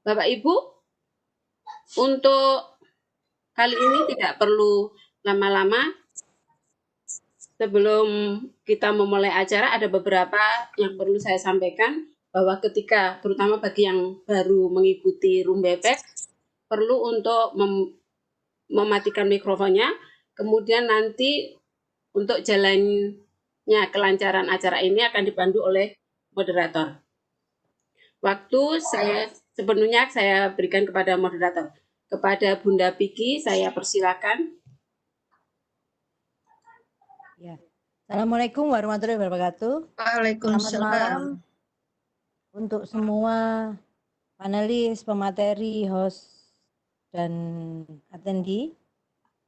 Bapak Ibu, untuk kali ini tidak perlu lama-lama. Sebelum kita memulai acara, ada beberapa yang perlu saya sampaikan, bahwa ketika terutama bagi yang baru mengikuti Room Bebek, perlu untuk mematikan mikrofonnya, kemudian nanti untuk jalannya kelancaran acara ini akan dipandu oleh moderator. Waktu sepenuhnya saya berikan kepada moderator. Kepada Bunda Piki, saya persilakan. Ya. Assalamualaikum warahmatullahi wabarakatuh. Waalaikumsalam. Selamat malam untuk semua panelis, pemateri, host, dan attendee.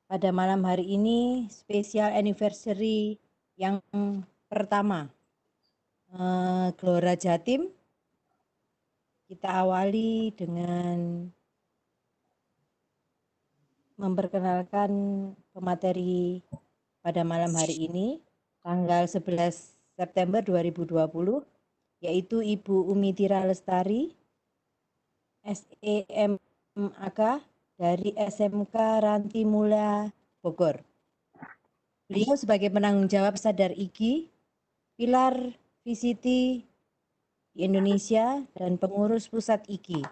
Pada malam hari ini spesial anniversary yang pertama Gelora Jatim. Kita awali dengan memperkenalkan pemateri pada malam hari ini, tanggal 11 September 2020, yaitu Ibu Umi Tira Lestari, SEMAK dari SMK Ranti Mula Bogor. Beliau sebagai penanggung jawab Sadar IGI, pilar VCT di Indonesia, dan pengurus pusat IGI.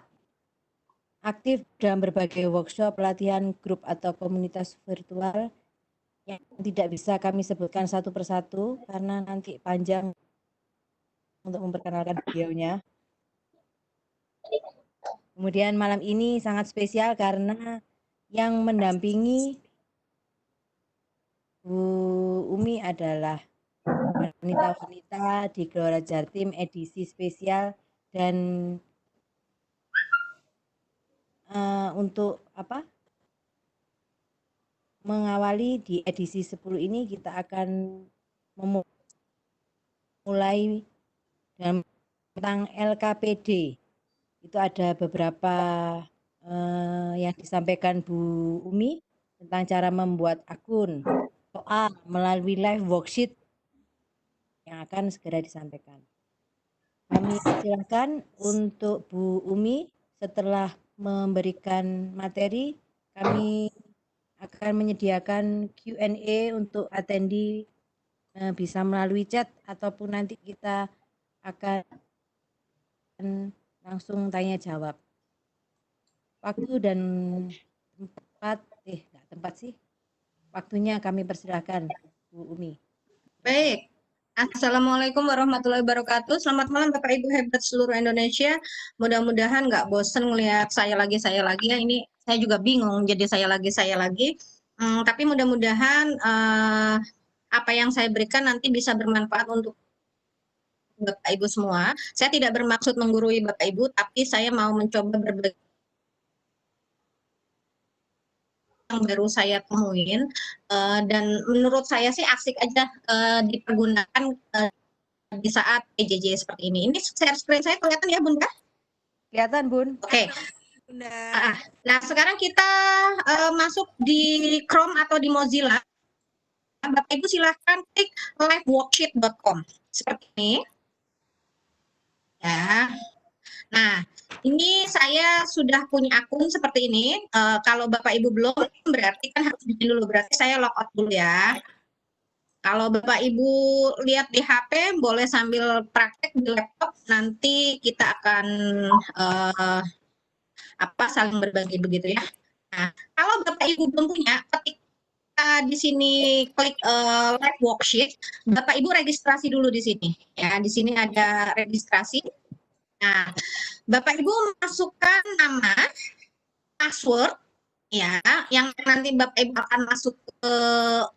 Aktif dalam berbagai workshop, pelatihan, grup atau komunitas virtual yang tidak bisa kami sebutkan satu persatu karena nanti panjang untuk memperkenalkan beliaunya. Kemudian malam ini sangat spesial karena yang mendampingi Bu Umi adalah wanita-wanita di Gelora Jatim edisi spesial, dan untuk mengawali di edisi 10 ini kita akan memulai tentang LKPD. Itu ada beberapa yang disampaikan Bu Umi tentang cara membuat akun, soal melalui live worksheet yang akan segera disampaikan. Kami silakan untuk Bu Umi. Setelah memberikan materi, kami akan menyediakan Q&A untuk attendee, bisa melalui chat ataupun nanti kita akan langsung tanya jawab. Waktu dan waktunya kami persilahkan Bu Umi. Baik. Assalamualaikum warahmatullahi wabarakatuh. Selamat malam Bapak Ibu hebat seluruh Indonesia. Mudah-mudahan nggak bosen melihat saya lagi ya. Ini saya juga bingung jadi saya lagi. Tapi mudah-mudahan apa yang saya berikan nanti bisa bermanfaat untuk Bapak Ibu semua. Saya tidak bermaksud menggurui Bapak Ibu, tapi saya mau mencoba berbagi yang baru saya temuin, dan menurut saya sih asik aja dipergunakan di saat PJJ seperti ini. Ini share screen saya kelihatan ya Bunda? Kelihatan Bun. Oke. Nah sekarang kita masuk di Chrome atau di Mozilla. Bapak Ibu silahkan klik liveworksheet.com seperti ini. Ya. Nah, ini saya sudah punya akun seperti ini. Kalau Bapak Ibu belum, berarti kan harus bikin dulu. Berarti saya logout dulu ya. Kalau Bapak Ibu lihat di HP, boleh sambil praktek di laptop. Nanti kita akan saling berbagi begitu ya. Nah, kalau Bapak Ibu belum punya, ketik di sini klik live worksheet. Bapak Ibu registrasi dulu di sini. Ya, di sini ada registrasi. Nah, Bapak Ibu masukkan nama, password, ya, yang nanti Bapak Ibu akan masuk ke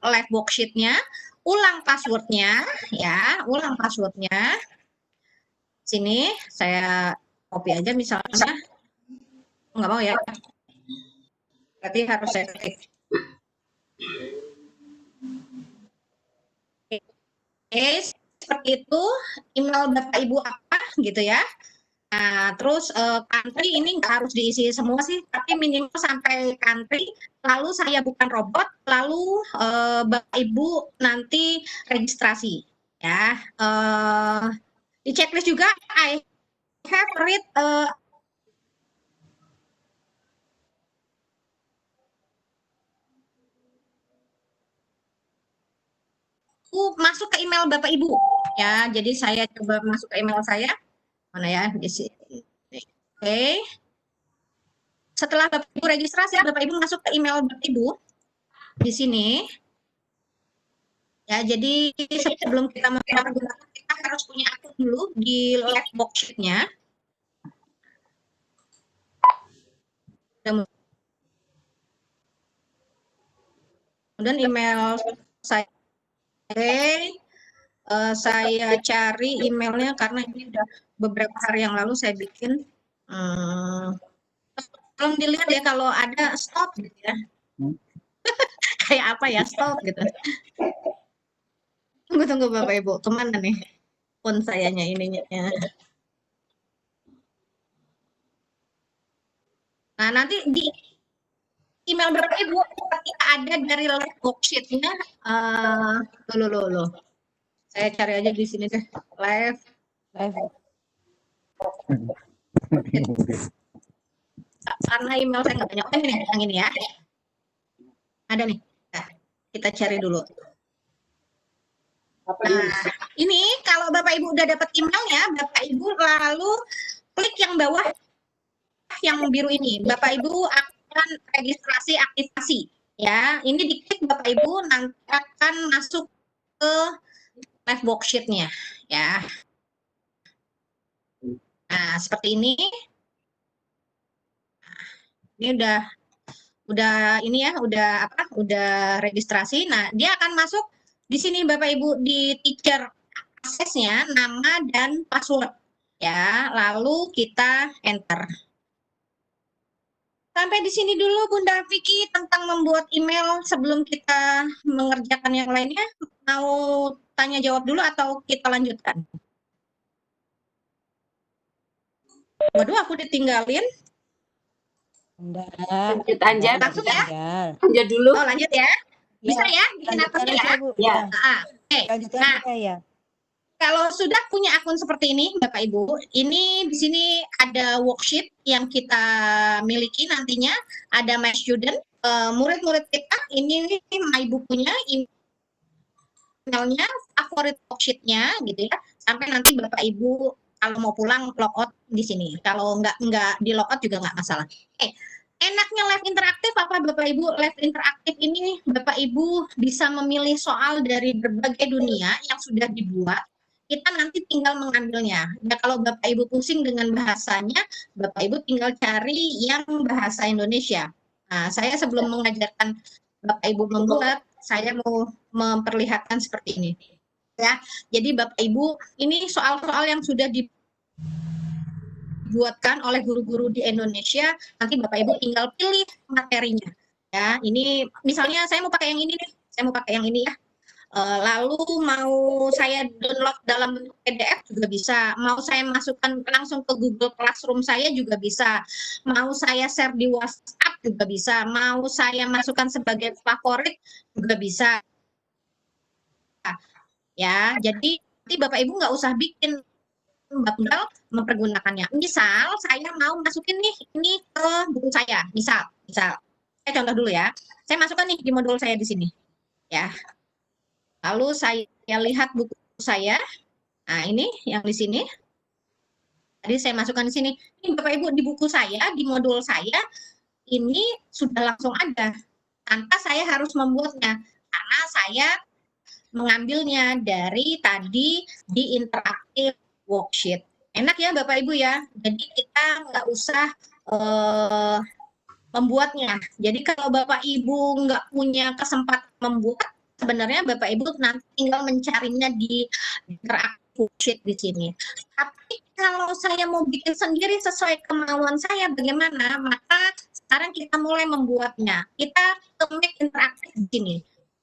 live worksheet-nya, ulang passwordnya, ya, ulang passwordnya. Sini saya copy aja misalnya, nggak mau ya, berarti harus saya klik. Oke, seperti itu, email Bapak Ibu apa gitu ya. Nah, terus country ini nggak harus diisi semua sih, tapi minimal sampai country, lalu saya bukan robot, lalu Bapak Ibu nanti registrasi. Ya, di checklist juga I have read masuk ke email Bapak Ibu ya. Jadi saya coba masuk ke email saya. Mana ya? Di sini. Oke. Setelah Bapak Ibu registrasi, Bapak Ibu masuk ke email Bapak Ibu di sini. Ya, jadi sebelum kita mempergunakan, kita harus punya akun dulu di live worksheet-nya. Kemudian email saya, saya cari emailnya karena ini udah beberapa hari yang lalu saya bikin. Tolong dilihat ya kalau ada stop gitu ya. Kayak apa ya stop gitu. Tunggu Bapak Ibu, kemana nih phone sayanya ininya ya. Nah, nanti di email Bapak Ibu ketika ada dari live worksheet-nya, saya cari aja di sini deh, live. Karena email saya nggak banyak. Oh, ini yang ini ya. Ada nih. Nah, kita cari dulu. Nah, ini kalau Bapak Ibu udah dapat emailnya, Bapak Ibu lalu klik yang bawah yang biru ini. Bapak Ibu akan registrasi aktivasi. Ya, ini diklik Bapak Ibu nanti akan masuk ke live worksheet-nya. Ya. Nah, seperti ini. Ini udah ini ya, udah registrasi. Nah, dia akan masuk di sini Bapak Ibu di teacher aksesnya, nama dan password. Ya, lalu kita enter. Sampai di sini dulu Bunda Vicky tentang membuat email sebelum kita mengerjakan yang lainnya. Mau tanya jawab dulu atau kita lanjutkan? Waduh, aku ditinggalin. Enggak. Lanjut Anja. Langsung ya? Lanjut dulu. Oh, lanjut ya? Bisa ya? Bikin akunnya ya? Ya. Oke. Nah, kalau sudah punya akun seperti ini, Bapak Ibu, ini di sini ada worksheet yang kita miliki nantinya, ada My Student, murid-murid kita, ini my bukunya, emailnya, favorit worksheet-nya, gitu ya, sampai nanti Bapak Ibu kalau mau pulang logout di sini, kalau nggak di logout juga nggak masalah. Enaknya live interaktif apa Bapak Ibu? Live interaktif ini Bapak Ibu bisa memilih soal dari berbagai dunia yang sudah dibuat. Kita nanti tinggal mengambilnya. Ya, kalau Bapak Ibu pusing dengan bahasanya, Bapak Ibu tinggal cari yang bahasa Indonesia. Nah, saya sebelum mengajarkan Bapak Ibu membuat, saya mau memperlihatkan seperti ini. Ya, jadi Bapak Ibu, ini soal-soal yang sudah dibuatkan oleh guru-guru di Indonesia, nanti Bapak Ibu tinggal pilih materinya. Ya, ini misalnya saya mau pakai yang ini nih, saya mau pakai yang ini ya. Lalu mau saya download dalam bentuk PDF juga bisa, mau saya masukkan langsung ke Google Classroom saya juga bisa, mau saya share di WhatsApp juga bisa, mau saya masukkan sebagai favorit juga bisa. Ya, jadi nanti Bapak Ibu nggak usah bikin, tinggal mempergunakannya. Misal saya mau masukin nih ini ke buku saya, misal saya contoh dulu ya, saya masukkan nih di modul saya di sini, ya. Lalu saya lihat buku saya. Nah, ini yang di sini. Tadi saya masukkan di sini. Ini Bapak Ibu di buku saya, di modul saya, ini sudah langsung ada. Tanpa saya harus membuatnya. Karena saya mengambilnya dari tadi di interaktif worksheet. Enak ya Bapak Ibu ya. Jadi kita nggak usah membuatnya. Jadi kalau Bapak Ibu nggak punya kesempatan membuat, sebenarnya Bapak Ibu nanti tinggal mencarinya di interaktif worksheet di sini. Tapi kalau saya mau bikin sendiri sesuai kemauan saya bagaimana, maka sekarang kita mulai membuatnya. Kita make interaktif di sini.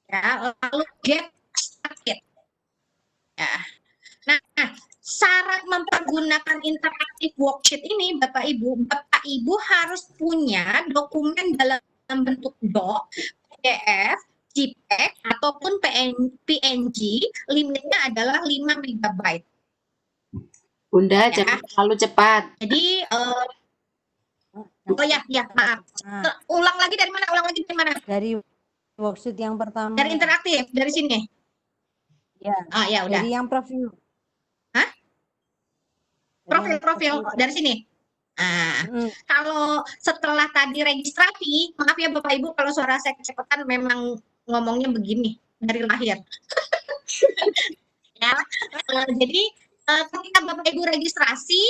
Ya, lalu get started. Ya. Nah, syarat mempergunakan interaktif worksheet ini Bapak Ibu harus punya dokumen dalam bentuk doc, PDF, JPEG ataupun PNG, limitnya adalah 5 MB. Bunda, jangan terlalu cepat. Jadi oh ya, maaf. Ulang lagi dari mana? Dari worksheet yang pertama. Dari interaktif, dari sini. Ya, Ya udah. dari yang profil. Hah? Dari yang Profil dari sini. Nah, kalau setelah tadi registrasi, maaf ya Bapak Ibu kalau suara saya kecepatan, memang ngomongnya begini dari lahir. Ya, jadi ketika Bapak Ibu registrasi,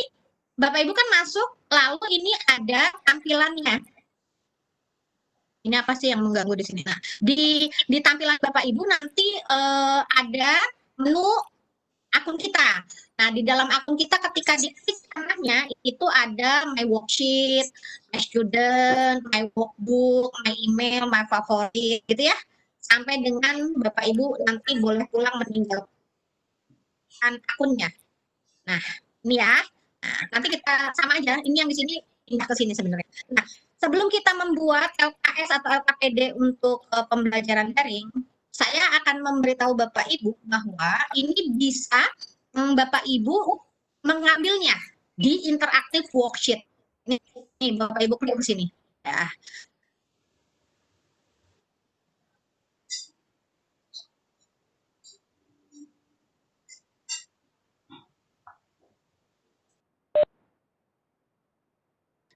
Bapak Ibu kan masuk, lalu ini ada tampilannya. Ini apa sih yang mengganggu di sini? Nah, di tampilan Bapak Ibu nanti ada menu akun kita. Nah, di dalam akun kita ketika diklik kanannya itu ada my worksheet, my student, my workbook, my email, my favorit gitu ya. Sampai dengan Bapak Ibu nanti boleh pulang meninggalkan akunnya. Nah, ini ya. Nah, nanti kita sama aja. Ini yang di sini pindah ke sini sebenarnya. Nah, sebelum kita membuat LKS atau LKPD untuk pembelajaran daring, saya akan memberitahu Bapak Ibu bahwa ini bisa Bapak Ibu mengambilnya di interaktif worksheet. Ini Bapak Ibu klik ke sini. Ya.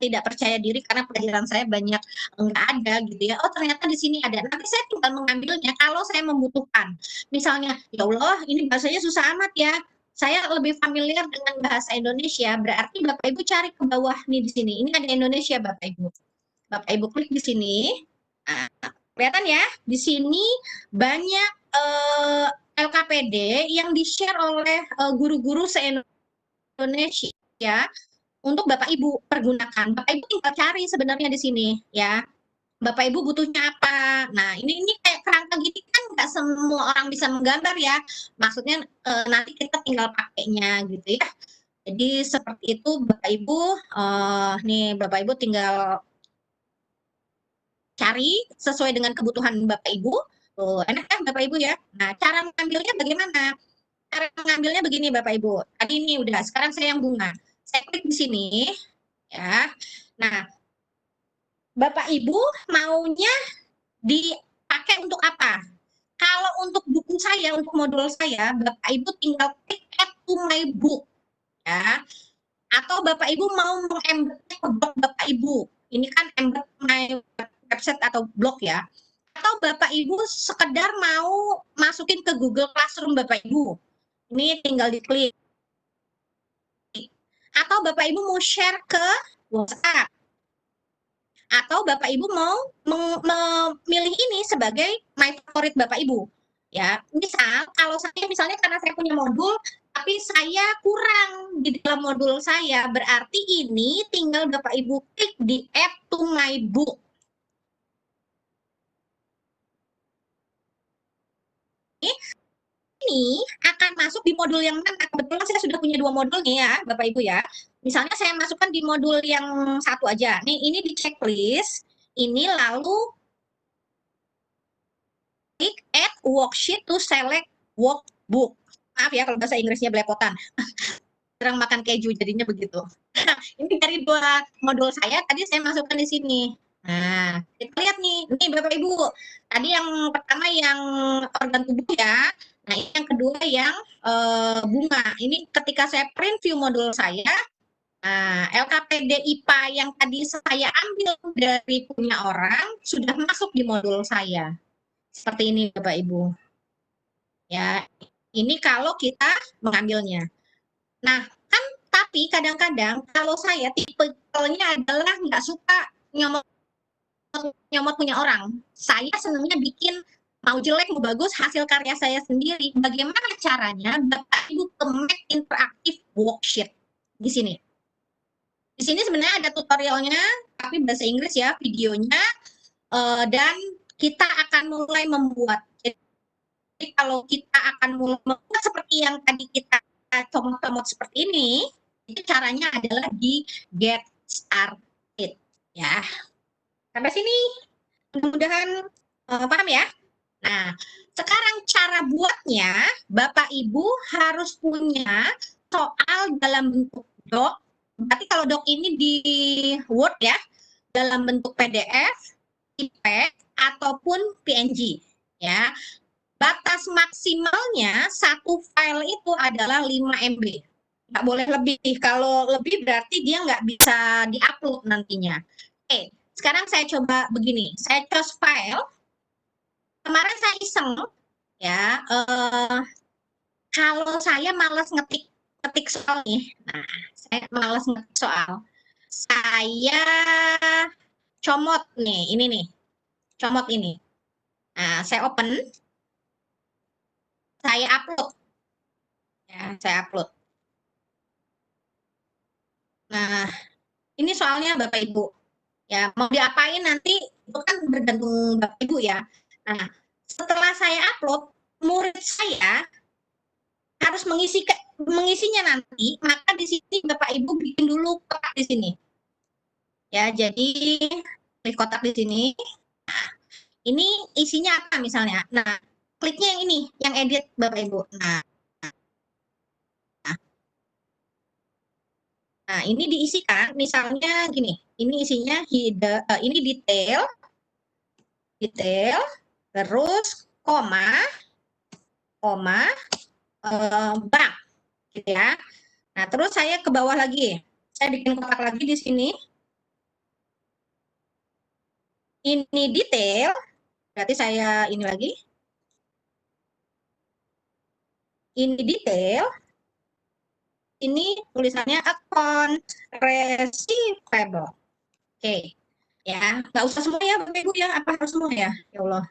Tidak percaya diri karena pelajaran saya banyak enggak ada gitu ya. Oh ternyata di sini ada. Nanti saya tinggal mengambilnya kalau saya membutuhkan. Misalnya, ya Allah ini bahasanya susah amat ya. Saya lebih familiar dengan bahasa Indonesia. Berarti Bapak Ibu cari ke bawah nih di sini. Ini ada Indonesia Bapak Ibu. Bapak Ibu klik di sini. Nah, kelihatan ya, di sini banyak LKPD yang di-share oleh guru-guru se-Indonesia ya. Untuk Bapak Ibu pergunakan. Bapak Ibu tinggal cari sebenarnya di sini ya. Bapak Ibu butuhnya apa? Nah, ini kayak kerangka gini kan nggak semua orang bisa menggambar ya. Maksudnya nanti kita tinggal pakainya gitu ya. Jadi seperti itu Bapak Ibu. Nih Bapak Ibu tinggal cari sesuai dengan kebutuhan Bapak Ibu. Tuh, enak kan Bapak Ibu ya. Nah, cara mengambilnya bagaimana? Cara mengambilnya begini Bapak Ibu. Tadi ini udah, sekarang saya yang bunga. Saya klik di sini ya. Nah, Bapak Ibu maunya dipakai untuk apa? Kalau untuk buku saya, untuk modul saya, Bapak Ibu tinggal klik add to my book ya. Atau Bapak Ibu mau meng-embed ke blog Bapak Ibu. Ini kan embed my website atau blog ya. Atau Bapak Ibu sekedar mau masukin ke Google Classroom Bapak Ibu. Ini tinggal diklik. Atau Bapak Ibu mau share ke WhatsApp. Atau Bapak Ibu mau memilih ini sebagai my favorit Bapak Ibu. Ya, misal kalau saya misalnya karena saya punya modul tapi saya kurang di dalam modul saya, berarti ini tinggal Bapak Ibu klik di add to my book. Ini akan masuk di modul yang mana? Kebetulan saya sudah punya 2 modul nih ya, Bapak Ibu ya. Misalnya saya masukkan di modul yang satu aja. Nih, ini di checklist. Ini lalu klik add worksheet to select workbook. Maaf ya kalau bahasa Inggrisnya belepotan. Kurang makan keju jadinya begitu. Ini dari 2 modul saya, tadi saya masukkan di sini. Nah, kita lihat nih Bapak Ibu. Tadi yang pertama yang organ tubuh ya. Nah, ini yang kedua yang bunga. Ini ketika saya print view modul saya, nah, LKPD IPA yang tadi saya ambil dari punya orang sudah masuk di modul saya. Seperti ini Bapak Ibu. Ya, ini kalau kita mengambilnya. Nah, kan tapi kadang-kadang kalau saya tipenya adalah nggak suka nyomot punya orang. Saya senangnya bikin mau jelek mau bagus hasil karya saya sendiri. Bagaimana caranya Bapak Ibu ke Make Interactive Worksheet di sini? Di sini sebenarnya ada tutorialnya, tapi bahasa Inggris ya videonya, dan kita akan mulai membuat. Jadi kalau kita akan mulai membuat seperti yang tadi kita comot-comot seperti ini, itu caranya adalah di Get Started ya. Sampai sini mudah-mudahan paham ya. Nah, sekarang cara buatnya, Bapak Ibu harus punya soal dalam bentuk doc. Berarti kalau doc ini di Word ya, dalam bentuk PDF, IPEG, ataupun PNG ya. batas maksimalnya satu file itu adalah 5 MB. Nggak boleh lebih. Kalau lebih berarti dia nggak bisa di-upload nantinya. Oke, sekarang saya coba begini. Saya choose file. Kemarin saya iseng, ya. Kalau saya malas ngetik soal nih. Nah, saya malas ngetik soal. Saya comot nih, ini nih. Comot ini. Nah, saya open. Saya upload. Ya, saya upload. Nah, ini soalnya Bapak Ibu. Ya, mau diapain nanti itu kan bergantung Bapak Ibu ya. Nah, setelah saya upload, murid saya harus mengisinya nanti, maka di sini Bapak Ibu bikin dulu kotak di sini. Ya, jadi klik kotak di sini. Ini isinya apa misalnya? Nah, kliknya yang ini, yang edit Bapak Ibu. Nah, ini diisikan misalnya gini. Ini isinya ini detail, terus koma, bank, gitu ya. Nah, terus saya ke bawah lagi. Saya bikin kotak lagi di sini. Ini detail, berarti saya ini lagi. Ini detail. Ini tulisannya account receivable. Oke. Ya, nggak usah semua ya Bapak Ibu ya. Apa harus semua ya? Ya Allah.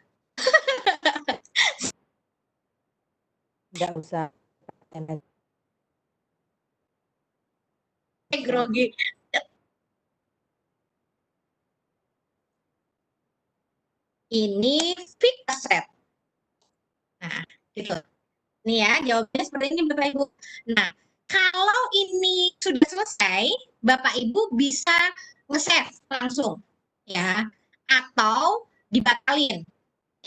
Nggak usah. Grogi. Ini fixed asset. Nah, gitu. Nih ya, jawabannya seperti ini Bapak Ibu. Nah, kalau ini sudah selesai, Bapak Ibu bisa nge-save langsung, ya, atau dibatalin,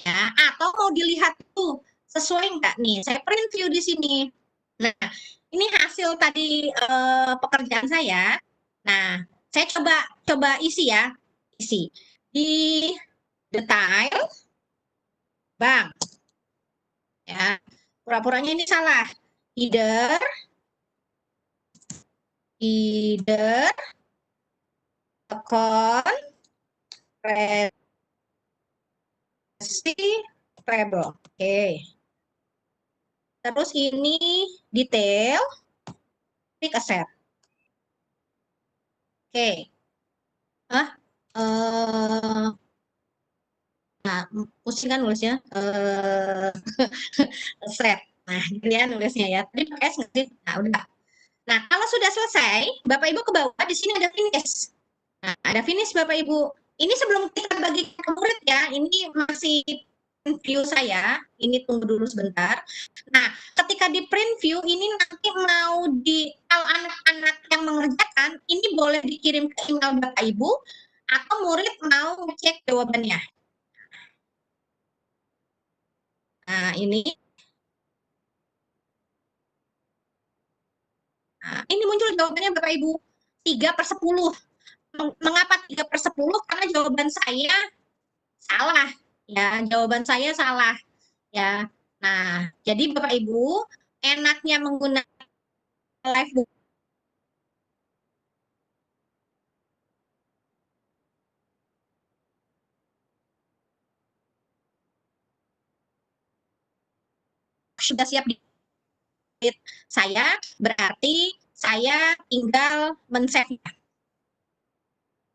ya, atau mau dilihat tuh sesuai nggak nih? Saya print view di sini. Nah, ini hasil tadi pekerjaan saya. Nah, saya coba isi ya, isi di detail bank, ya. Pura-puranya ini salah. Either account receivable. Oke. Terus ini detail fixed asset. Oke. Nah, pusing kan nulisnya. Asset. Nah, gini nulisnya ya. Tadi pakai S nggak sih? Nah, udah. Nah, kalau sudah selesai, Bapak Ibu ke bawah, di sini ada finish. Nah, ada finish Bapak Ibu. Ini sebelum kita bagi ke murid ya, ini masih view saya. Ini tunggu dulu sebentar. Nah, ketika di print view, ini nanti mau kalau anak-anak yang mengerjakan, ini boleh dikirim ke email Bapak Ibu, atau murid mau ngecek jawabannya. Nah, ini. Nah, ini muncul jawabannya Bapak Ibu. 3/10. Mengapa 3/10? Karena jawaban saya salah. Ya, jawaban saya salah. Ya. Nah, jadi Bapak Ibu, enaknya menggunakan live sudah siap di saya, berarti saya tinggal men-save-nya.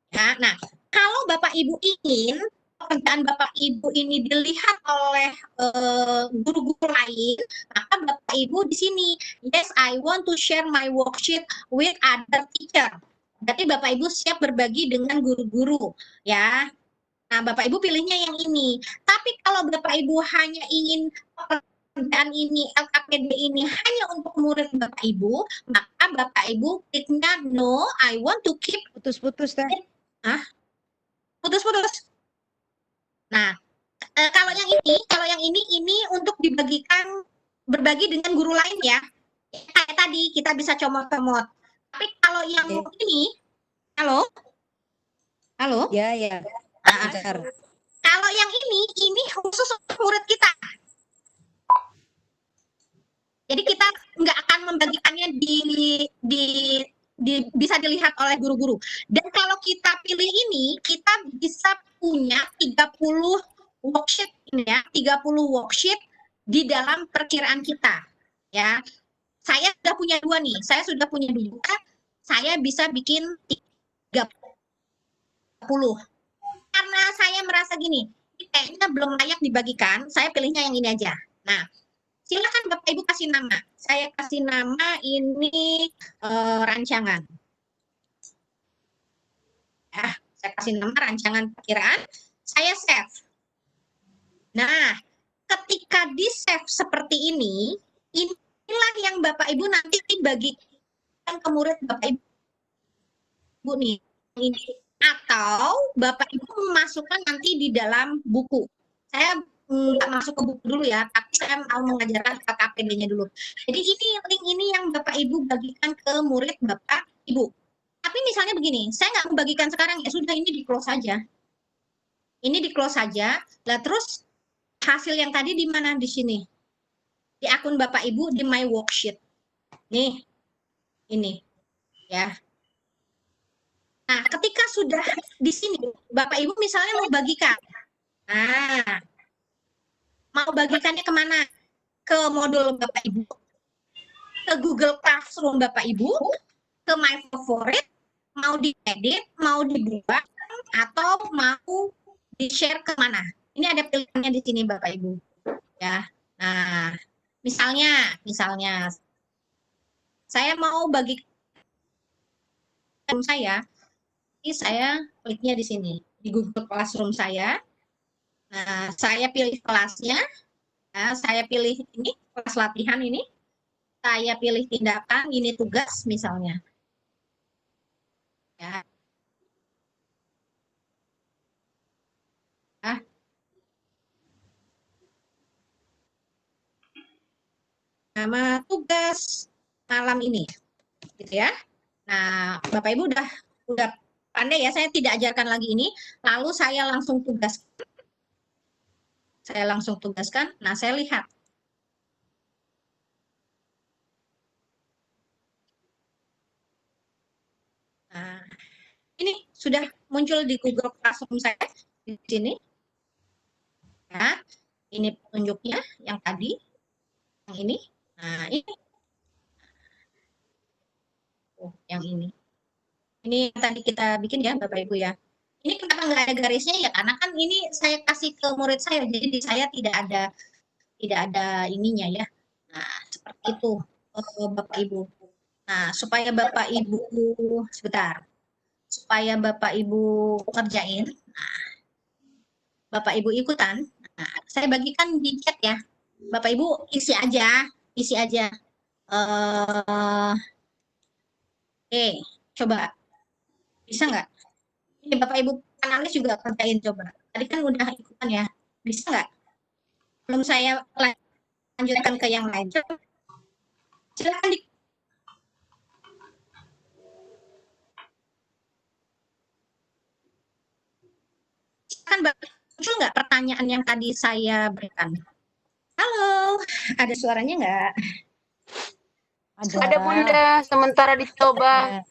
Ya, nah, kalau Bapak Ibu ingin pekerjaan Bapak Ibu ini dilihat oleh guru-guru lain, maka Bapak Ibu di sini, yes, I want to share my worksheet with other teacher. Berarti Bapak Ibu siap berbagi dengan guru-guru, ya. Nah, Bapak Ibu pilihnya yang ini. Tapi kalau Bapak Ibu hanya ingin pekerjaan ini, LKPD ini hanya untuk murid Bapak Ibu, maka Bapak Ibu kliknya no, I want to keep. Putus-putus teh. Putus-putus. Nah, kalau yang ini untuk berbagi dengan guru lain ya. Kayak tadi kita bisa comot-comot. Tapi kalau yang ini, halo? Ya, ya. Kalau yang ini khusus untuk murid kita. Jadi kita nggak akan membagikannya bisa dilihat oleh guru-guru. Dan kalau kita pilih ini, kita bisa punya 30 worksheet ini ya, 30 worksheet di dalam perkiraan kita. Ya, saya sudah punya 2 nih. Saya sudah punya 2. Saya bisa bikin 30. Karena saya merasa gini, ini kayaknya belum layak dibagikan, saya pilihnya yang ini aja. Nah, silakan Bapak Ibu kasih nama. Saya kasih nama ini rancangan. Ya, saya kasih nama rancangan perkiraan, saya save. Nah, ketika di save seperti ini, inilah yang Bapak Ibu nanti bagikan ke murid Bapak Ibu nih. Ini atau Bapak Ibu memasukkan nanti di dalam buku. Saya nggak masuk ke buku dulu ya, tapi saya mau mengajarkan KKPD-nya dulu. Jadi ini link ini yang Bapak Ibu bagikan ke murid Bapak Ibu. Tapi misalnya begini, saya nggak membagikan sekarang, ya sudah ini di close saja. Ini di close saja. Lah terus hasil yang tadi di mana? Di sini. Di akun Bapak Ibu di My Worksheet. Nih, ini ya. Nah, ketika sudah di sini, Bapak Ibu misalnya mau bagikan. Nah, mau bagikannya kemana? Ke modul Bapak Ibu, ke Google Classroom Bapak Ibu, ke My Favorite, mau diedit, mau dibuat, atau mau di-share kemana? Ini ada pilihannya di sini Bapak Ibu. Ya, nah, misalnya, saya mau bagikan saya, ini saya kliknya di sini, di Google Classroom saya. Nah, saya pilih kelasnya, nah, saya pilih ini, kelas latihan ini, saya pilih tindakan, ini tugas misalnya. Ya. Nah, nama tugas malam ini, gitu ya. Nah, Bapak Ibu udah pandai ya, saya tidak ajarkan lagi ini, lalu saya langsung tugaskan. Nah, saya lihat. Nah, ini sudah muncul di Google Classroom saya di sini. Ya, ini petunjuknya yang tadi, yang ini. Nah, ini. Oh, yang ini. Ini yang tadi kita bikin ya, Bapak Ibu ya. Ini kenapa nggak ada garisnya ya? Karena kan ini saya kasih ke murid saya, jadi di saya tidak ada ininya ya. Nah, seperti itu Bapak Ibu. Nah, supaya Bapak Ibu sebentar. Supaya Bapak Ibu kerjain. Nah, Bapak Ibu ikutan. Nah, saya bagikan di chat ya. Bapak Ibu isi aja. Oke, coba. Bisa nggak? Ini Bapak Ibu analis juga kerjain coba. Tadi kan udah ikutan ya. Bisa nggak? Belum saya lanjutkan ke yang lain. Silakan muncul nggak pertanyaan yang tadi saya berikan? Halo, ada suaranya nggak? Ada Bunda, sementara dicoba.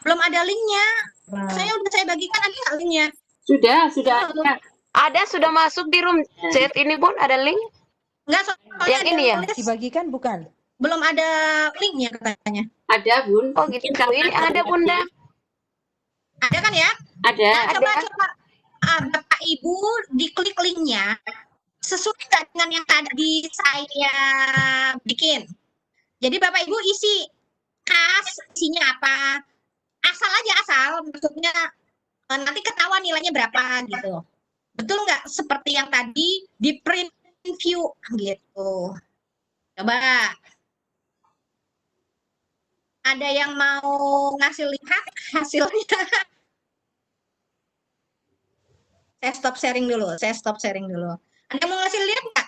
Belum ada linknya. Saya bagikan, ada nggak linknya? Sudah. Ada, sudah masuk di room chat ini Bun, ada link? Enggak, yang ini ya? Dibagikan bukan? Belum ada linknya katanya. Ada Bun. Oh gitu, ini ada Bunda. Ada kan ya? Ada. Nah, coba Bapak Ibu diklik linknya sesuai dengan yang tadi saya bikin. Jadi Bapak Ibu isi isinya apa? Asal, maksudnya nanti ketahuan nilainya berapa gitu. Betul nggak? Seperti yang tadi di print view gitu. Coba. Ada yang mau ngasih lihat hasilnya? Saya stop sharing dulu. Ada yang mau ngasih lihat nggak?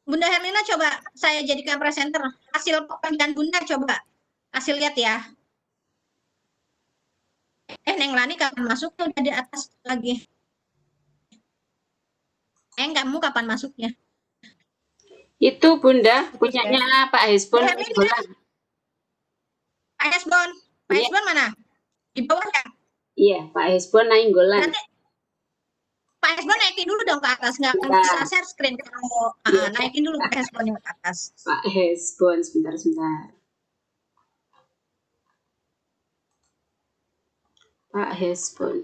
Bunda Herlina coba saya jadikan presenter. Hasil pekerjaan Bunda coba kasih lihat ya. Neng Lani kapan masuknya? Udah di atas lagi. Kamu kapan masuknya? Itu Bunda punyanya Pak Hesbon Bu Herlina, Nainggolan. Pak Hesbon. Pak Iya. Hesbon mana? Di bawah ya? Iya, Pak Hesbon Nainggolan. Nanti Pak Hesbon naikin dulu dong ke atas, nggak akan Ya. bisa share screen kalau Iya. naikin dulu Pak Hesbonnya ke atas. Pak Hesbon, sebentar. Pak Hesbon.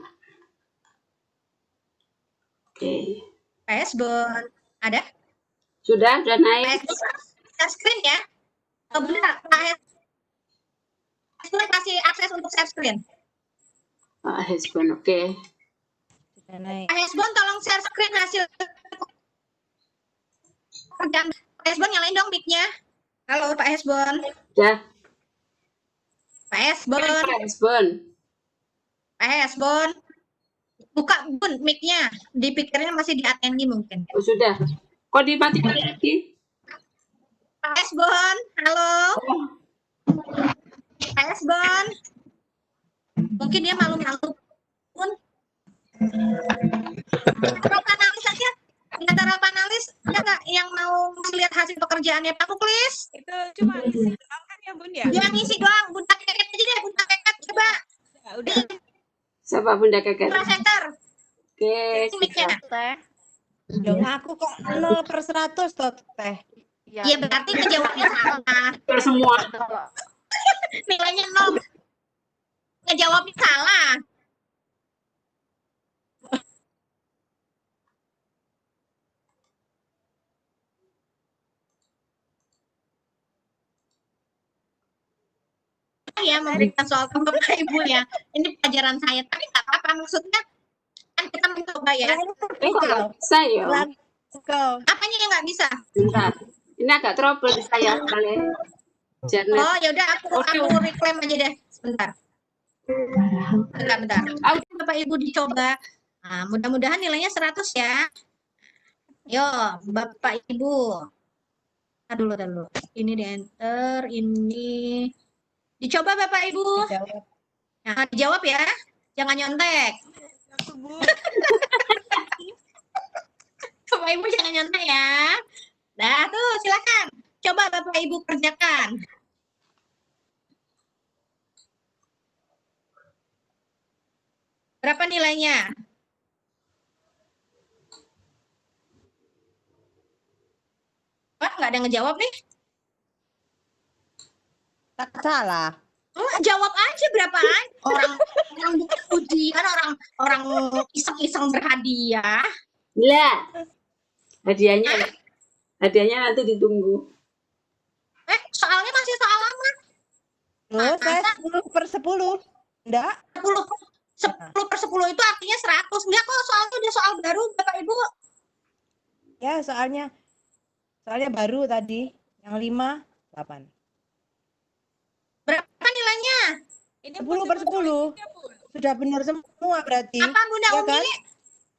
Oke. Pak Hesbon, ada? Sudah Pak naik. Hesbon share screen ya? Oh, benar, Pak Hesbon kasih akses untuk share screen. Pak Hesbon, oke. Sudah naik. Pak Hesbon tolong share screen hasil pekerjaan. Pak Hesbon nyalain dong mic-nya. Halo Pak Hesbon. Sudah. Pak Hesbon. Pak Hesbon. Pak Hesbon. Buka Bun mic-nya. Dipikirnya masih di ATNG mungkin. Oh, sudah. Kok dimatikan lagi? Pak Hesbon, halo. Pak Hesbon. Mungkin dia malu-malu pun. Taruh panelis aja. Antara panelis ada nggak yang mau melihat hasil pekerjaannya Pak Muklis? Itu cuma isi doang kan ya Bun ya? Dia ngisi doang. Bunda Keket aja deh. Bunda Keket coba. Ya, udah. Siapa Bunda Keket? Putra Center. Oke. Ini mic-nya. Teh. Dong aku kok 0/100 toh teh. Iya berarti ngejawabnya salah. Kita semua. Nilainya 0. Ngejawabnya salah. Ya memberikan soal ke Bapak Ibu ya. Ini pelajaran saya, tapi nggak apa-apa. Maksudnya kan kita mencoba ya. Kau. Saya. Kau. Apanya yang nggak bisa? Bentar. Ini agak trouble di saya kali. Janet. Oh ya udah aku reclaim aja deh. Sebentar. Bentar. Bapak Ibu dicoba. Nah, mudah-mudahan nilainya 100 ya. Yo, Bapak Ibu. Tar dulu. Ini di enter, ini dicoba Bapak Ibu. Jawab. Nah, dijawab ya. Jangan nyontek. Satu Bu. Bapak Ibu jangan nyontek ya. Nah, tuh silakan. Coba Bapak Ibu kerjakan. Berapa nilainya? Wah, nggak ada yang ngejawab nih. Tak salah. Jawab aja berapaan. Orang bukan ujian, orang iseng-iseng berhadiah. Lah. Hadiahnya nanti ditunggu. Soalnya masih soal lama. Loh, saya 10/10. Enggak? 10/10 itu artinya 100. Enggak kok, soalnya udah soal baru Bapak Ibu. Ya, soalnya baru tadi. Yang 5, 8. Berapa nilainya? Ini 10/10. ya, Bun. Sudah benar semua berarti. Apa Bunda Ya Umi? kan?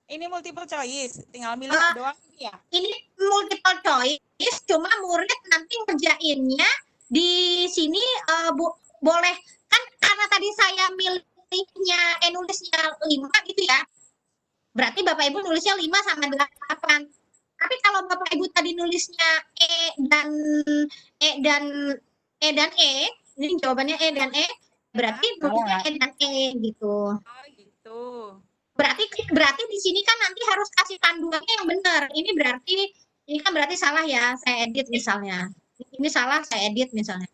Ini multiple choice, tinggal milih Ah. doang ya. Ini multiple choice, cuma murid nanti ngerjainnya di sini boleh kan karena tadi saya milihnya nulisnya 5 gitu ya. Berarti Bapak Ibu nulisnya 5 sama 8. Tapi kalau Bapak Ibu tadi nulisnya E dan E, ini jawabannya E dan E, berarti nulisnya E dan E gitu. Oh gitu. Berarti di sini kan nanti harus kasih panduannya yang benar. Ini kan berarti salah ya, saya edit misalnya. Ini salah, saya edit misalnya.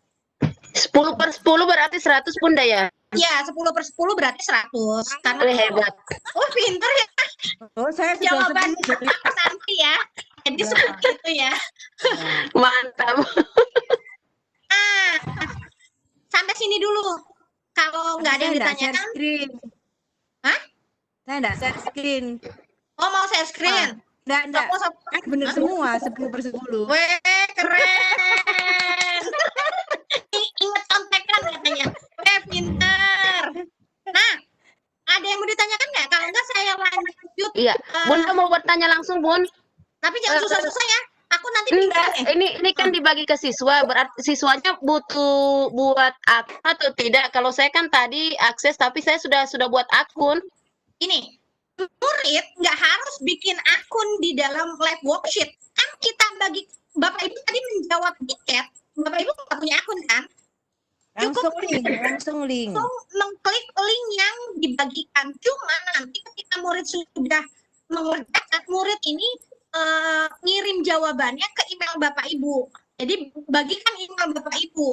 10/10 berarti 100 Bunda ya? Ya, 10/10 berarti 100. Karena Wih, hebat. pinter ya Oh, saya sudah jawaban 10 jadi. Santi ya. Jadi seperti itu ya. Mantap. Nah, sampai sini dulu. Kalau nggak ada yang ditanyakan, hah? Saya enggak share screen. Oh mau share screen? Enggak. Sok- Kan benar semua 10/10. Weh, keren. Ingat contekan katanya. Weh, pinter. Nah, ada yang mau ditanyakan nggak? Kalau nggak saya lanjut. Iya. Bunda mau bertanya langsung, Bun? Tapi jangan susah-susah ya. Aku nanti Enggak, pinter nih. ini kan dibagi ke siswa, berarti siswanya butuh buat akun atau tidak? Kalau saya kan tadi akses, tapi saya sudah buat akun. Ini murid nggak harus bikin akun di dalam live worksheet. Kan kita bagi Bapak Ibu tadi menjawab di chat, Bapak Ibu nggak punya akun kan? Langsung link. Mengklik link yang dibagikan. Cuma nanti ketika murid sudah mengerjakan, murid ini ngirim jawabannya ke email Bapak Ibu. Jadi bagikan email Bapak Ibu.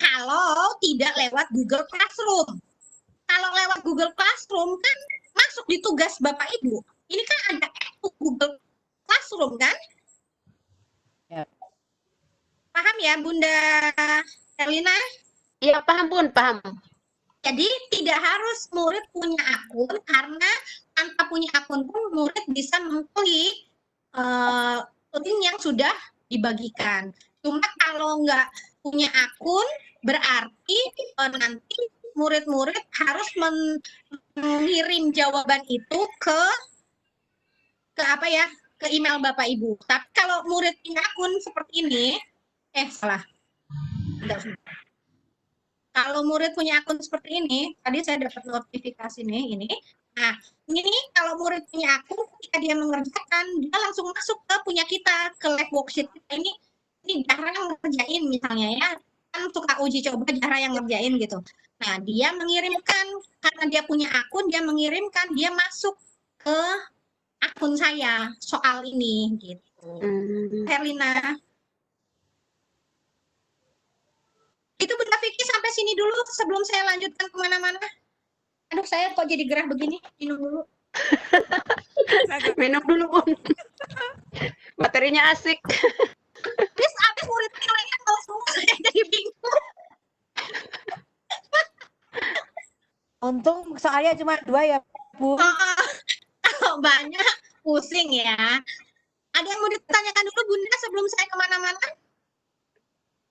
Kalau tidak lewat Google Classroom. Kalau lewat Google Classroom kan masuk di tugas Bapak Ibu. Ini kan ada Google Classroom kan? Ya. Paham ya Bunda Elina? Iya, paham Bun, paham. Jadi tidak harus murid punya akun, karena tanpa punya akun pun murid bisa mengklik link yang sudah dibagikan. Cuma kalau nggak punya akun, berarti nanti murid-murid harus mengirim jawaban itu ke apa ya, ke email Bapak Ibu. Tapi kalau murid punya akun seperti ini, salah. Kalau murid punya akun seperti ini, tadi saya dapat notifikasi nih, ini. Nah, ini kalau murid punya akun, ketika dia mengerjakan, dia langsung masuk ke punya kita, ke lab worksheet kita. Ini Zahra yang ngerjain misalnya ya, kan suka uji coba Zahra yang ngerjain gitu. Nah, dia mengirimkan, karena dia punya akun, dia mengirimkan, dia masuk ke akun saya soal ini gitu. Herlina. Itu Bunda Vicky sampai sini dulu sebelum saya lanjutkan kemana-mana. Aduh, saya kok jadi gerah begini. Minum dulu. Minum dulu Bun. Materinya asik. Habis murid nilainya kalau semua saya jadi bingung. Untung soalnya cuma 2 ya, Bu. Kalau banyak pusing ya. Ada yang mau ditanyakan dulu Bunda sebelum saya kemana-mana?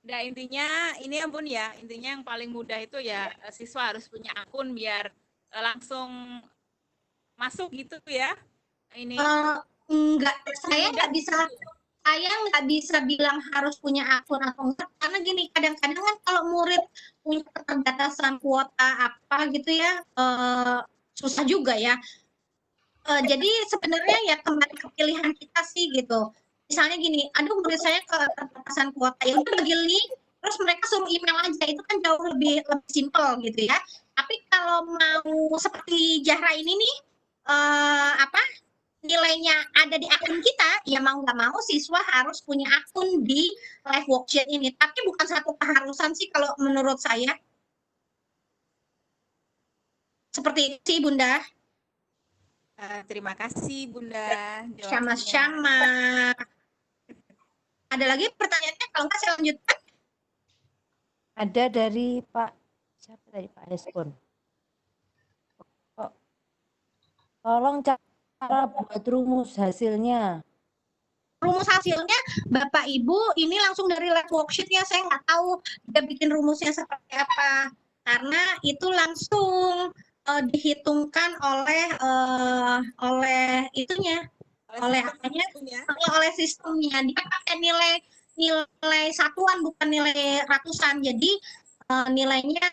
Nah, intinya ini ya Bun ya, intinya yang paling mudah itu ya siswa harus punya akun biar langsung masuk gitu ya. Ini Enggak, saya nggak bisa bilang harus punya akun atau enggak, karena gini, kadang-kadang kan kalau murid punya keterbatasan kuota apa gitu ya, susah juga ya. Jadi sebenarnya ya kembali ke pilihan kita sih gitu. Misalnya gini, aduh murid saya keterbatasan kuota, ya udah bagi link, terus mereka suruh email aja, itu kan jauh lebih simpel gitu ya. Tapi kalau mau seperti Zahra ini nih, nilainya ada di akun kita, ya mau nggak mau siswa harus punya akun di live worksheet ini. Tapi bukan satu keharusan sih kalau menurut saya. Seperti itu sih Bunda. terima kasih Bunda. Sama-sama. Ada lagi pertanyaannya? Kalau nggak saya lanjutkan. Ada dari Pak, siapa tadi, Pak Hespon. Tolong cara buat rumus hasilnya. Rumus hasilnya Bapak Ibu ini langsung dari lab worksheet-nya, saya nggak tahu dia bikin rumusnya seperti apa, karena itu langsung dihitungkan oleh itunya, oleh apanya, oleh sistemnya. Dia pakai nilai satuan bukan nilai ratusan, jadi nilainya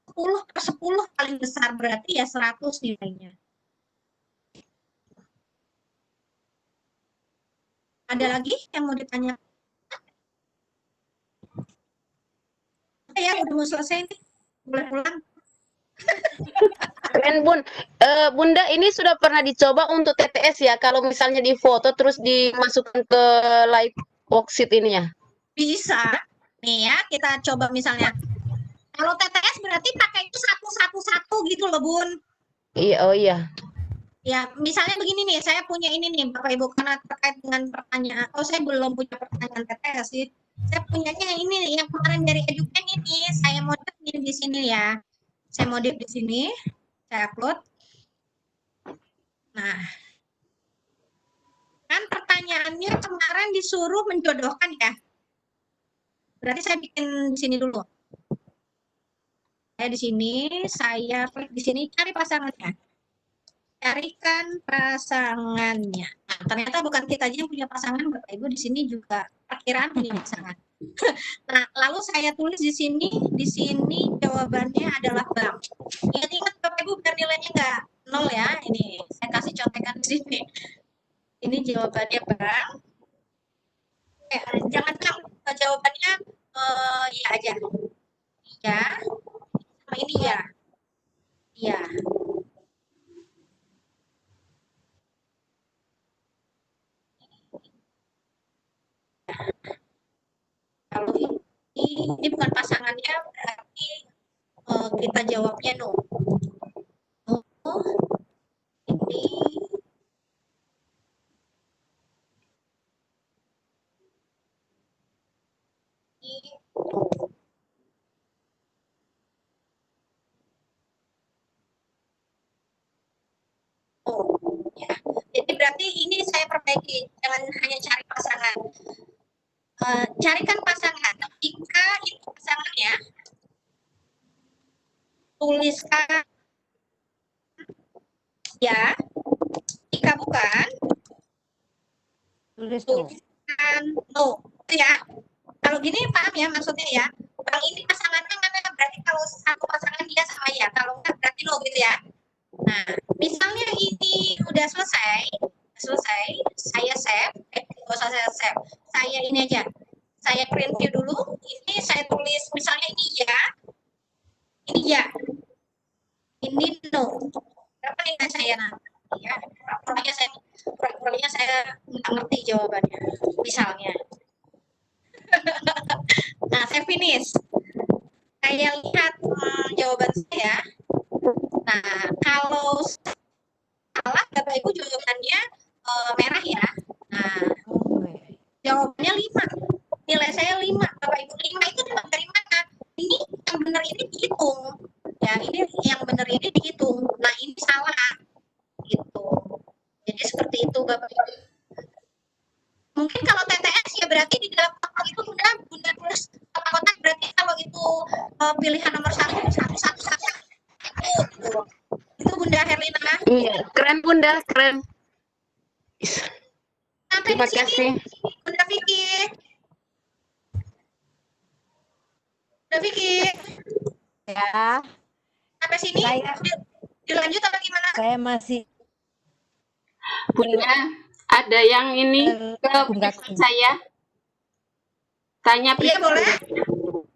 10/10 paling besar, berarti ya 100 nilainya. Ada lagi yang mau ditanya? Ya, udah mau selesai nih. Boleh pulang. Keren Bun. Bunda, ini sudah pernah dicoba untuk TTS ya? Kalau misalnya di foto terus dimasukkan ke live worksheet ini ya? Bisa. Nih ya, kita coba misalnya. Kalau TTS berarti pakai itu satu gitu loh, Bun. Iya, oh iya. Ya, misalnya begini nih, saya punya ini nih, Bapak Ibu, karena terkait dengan pertanyaan. Oh, saya belum punya pertanyaan TTS sih. Saya punyanya ini nih, yang kemarin dari Edupen ini, saya modif di sini ya. Saya modif di sini, saya upload. Nah, kan pertanyaannya kemarin disuruh menjodohkan ya. Berarti saya bikin di sini dulu. Saya di sini, saya klik di sini, cari pasangannya. Carikan pasangannya. Nah, ternyata bukan kita aja yang punya pasangan, Bapak Ibu, di sini juga perkiraan punya pasangan. Nah, lalu saya tulis di sini jawabannya adalah bank. Ingat-ingat Bapak Ibu biar nilainya nggak 0 ya. Ini saya kasih contekan di sini. Ini jawabannya bank. Oke, jangan bilang jawabannya iya aja. Iya, sama ini ya. Iya. Kalau ini bukan pasangannya, berarti kita jawabnya no. Oh, ini no. Oh, ya. Jadi berarti ini saya perbaiki, jangan hanya cari pasangan. Carikan pasangan. Jika itu pasangannya, tuliskan ya. Jika bukan, Tulis tuh. tuliskan no. Itu ya. Kalau gini paham ya maksudnya ya. Bang ini pasangannya mana? Berarti kalau satu pasangan dia sama ya. Kalau enggak berarti no gitu ya. Nah, misalnya ini udah selesai, saya save, nggak usah saya save, saya ini aja, saya print view dulu, ini saya tulis, misalnya ini ya, ini no, berapa nilai saya nanti, ya, pura-puranya saya nggak ngerti jawabannya, misalnya. Nah, saya finish, saya lihat jawaban saya. Nah, kalau salah, Bapak Ibu jawabannya merah ya. Nah, jawabannya 5. Nilai saya 5. Bapak Ibu 5 itu dari mana? Ini yang benar ini dihitung. Ya, ini yang benar ini dihitung. Nah, ini salah. Gitu. Jadi seperti itu Bapak Ibu. Mungkin kalau TTS ya berarti di dalam kotak itu Bunda tulis kotak berarti kalau itu pilihan nomor 1 gitu. Itu Bunda Herlina. Iya, keren Bunda, keren. Sampai Terima di sini kasih. Bunda Vicky. Bunda Vicky. Ya, Sampai sini dilanjut apa gimana? saya masih Bunda, ada yang ini ke saya. Tanya Iya boleh.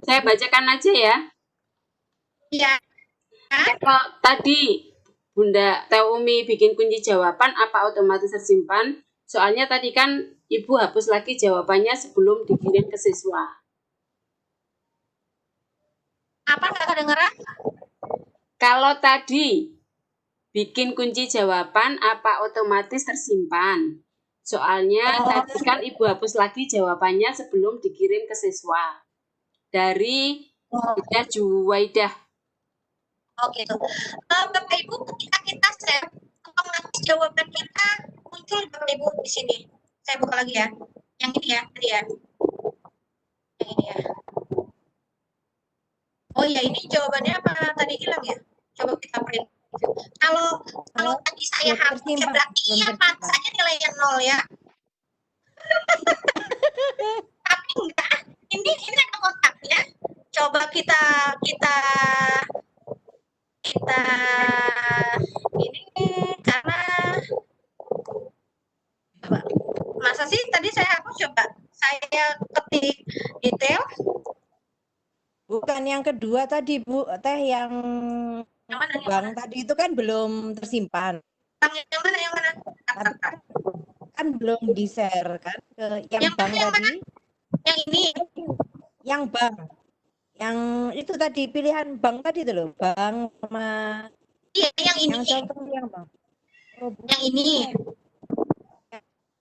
Saya bacakan aja ya. Iya. Kalau tadi Bunda Teumi bikin kunci jawaban, apa otomatis tersimpan? Soalnya tadi kan Ibu hapus lagi jawabannya sebelum dikirim ke siswa. Apa nggak kedengeran? Kalau tadi bikin kunci jawaban, apa otomatis tersimpan? Soalnya tadi kan Ibu hapus lagi jawabannya sebelum dikirim ke siswa. Dari Bunda Juwaidah. Oh gitu. Bapak Ibu ketika kita save, otomatis jawaban kita muncul Bapak Ibu di sini. Saya buka lagi ya. Yang ini ya, tadi ya. Yang ini ya. Oh ya, ini jawabannya apa tadi hilang ya? Coba kita print. Kalau tadi saya hapus ya berarti iya pantas saja nilainya 0 ya. Tapi enggak. Ini ada kotaknya. Coba kita ini karena masa sih tadi saya hapus, coba saya ketik detail. bukan yang kedua tadi Bu, yang mana, Bang tadi itu kan belum tersimpan. Yang mana? Kan belum di-share kan ke yang Bang tadi. Yang ini. Yang Bang. Yang itu tadi pilihan Bang tadi itu loh, Bang sama Iya, yang ini. Yang contoh yang Bang. Oh, yang ini.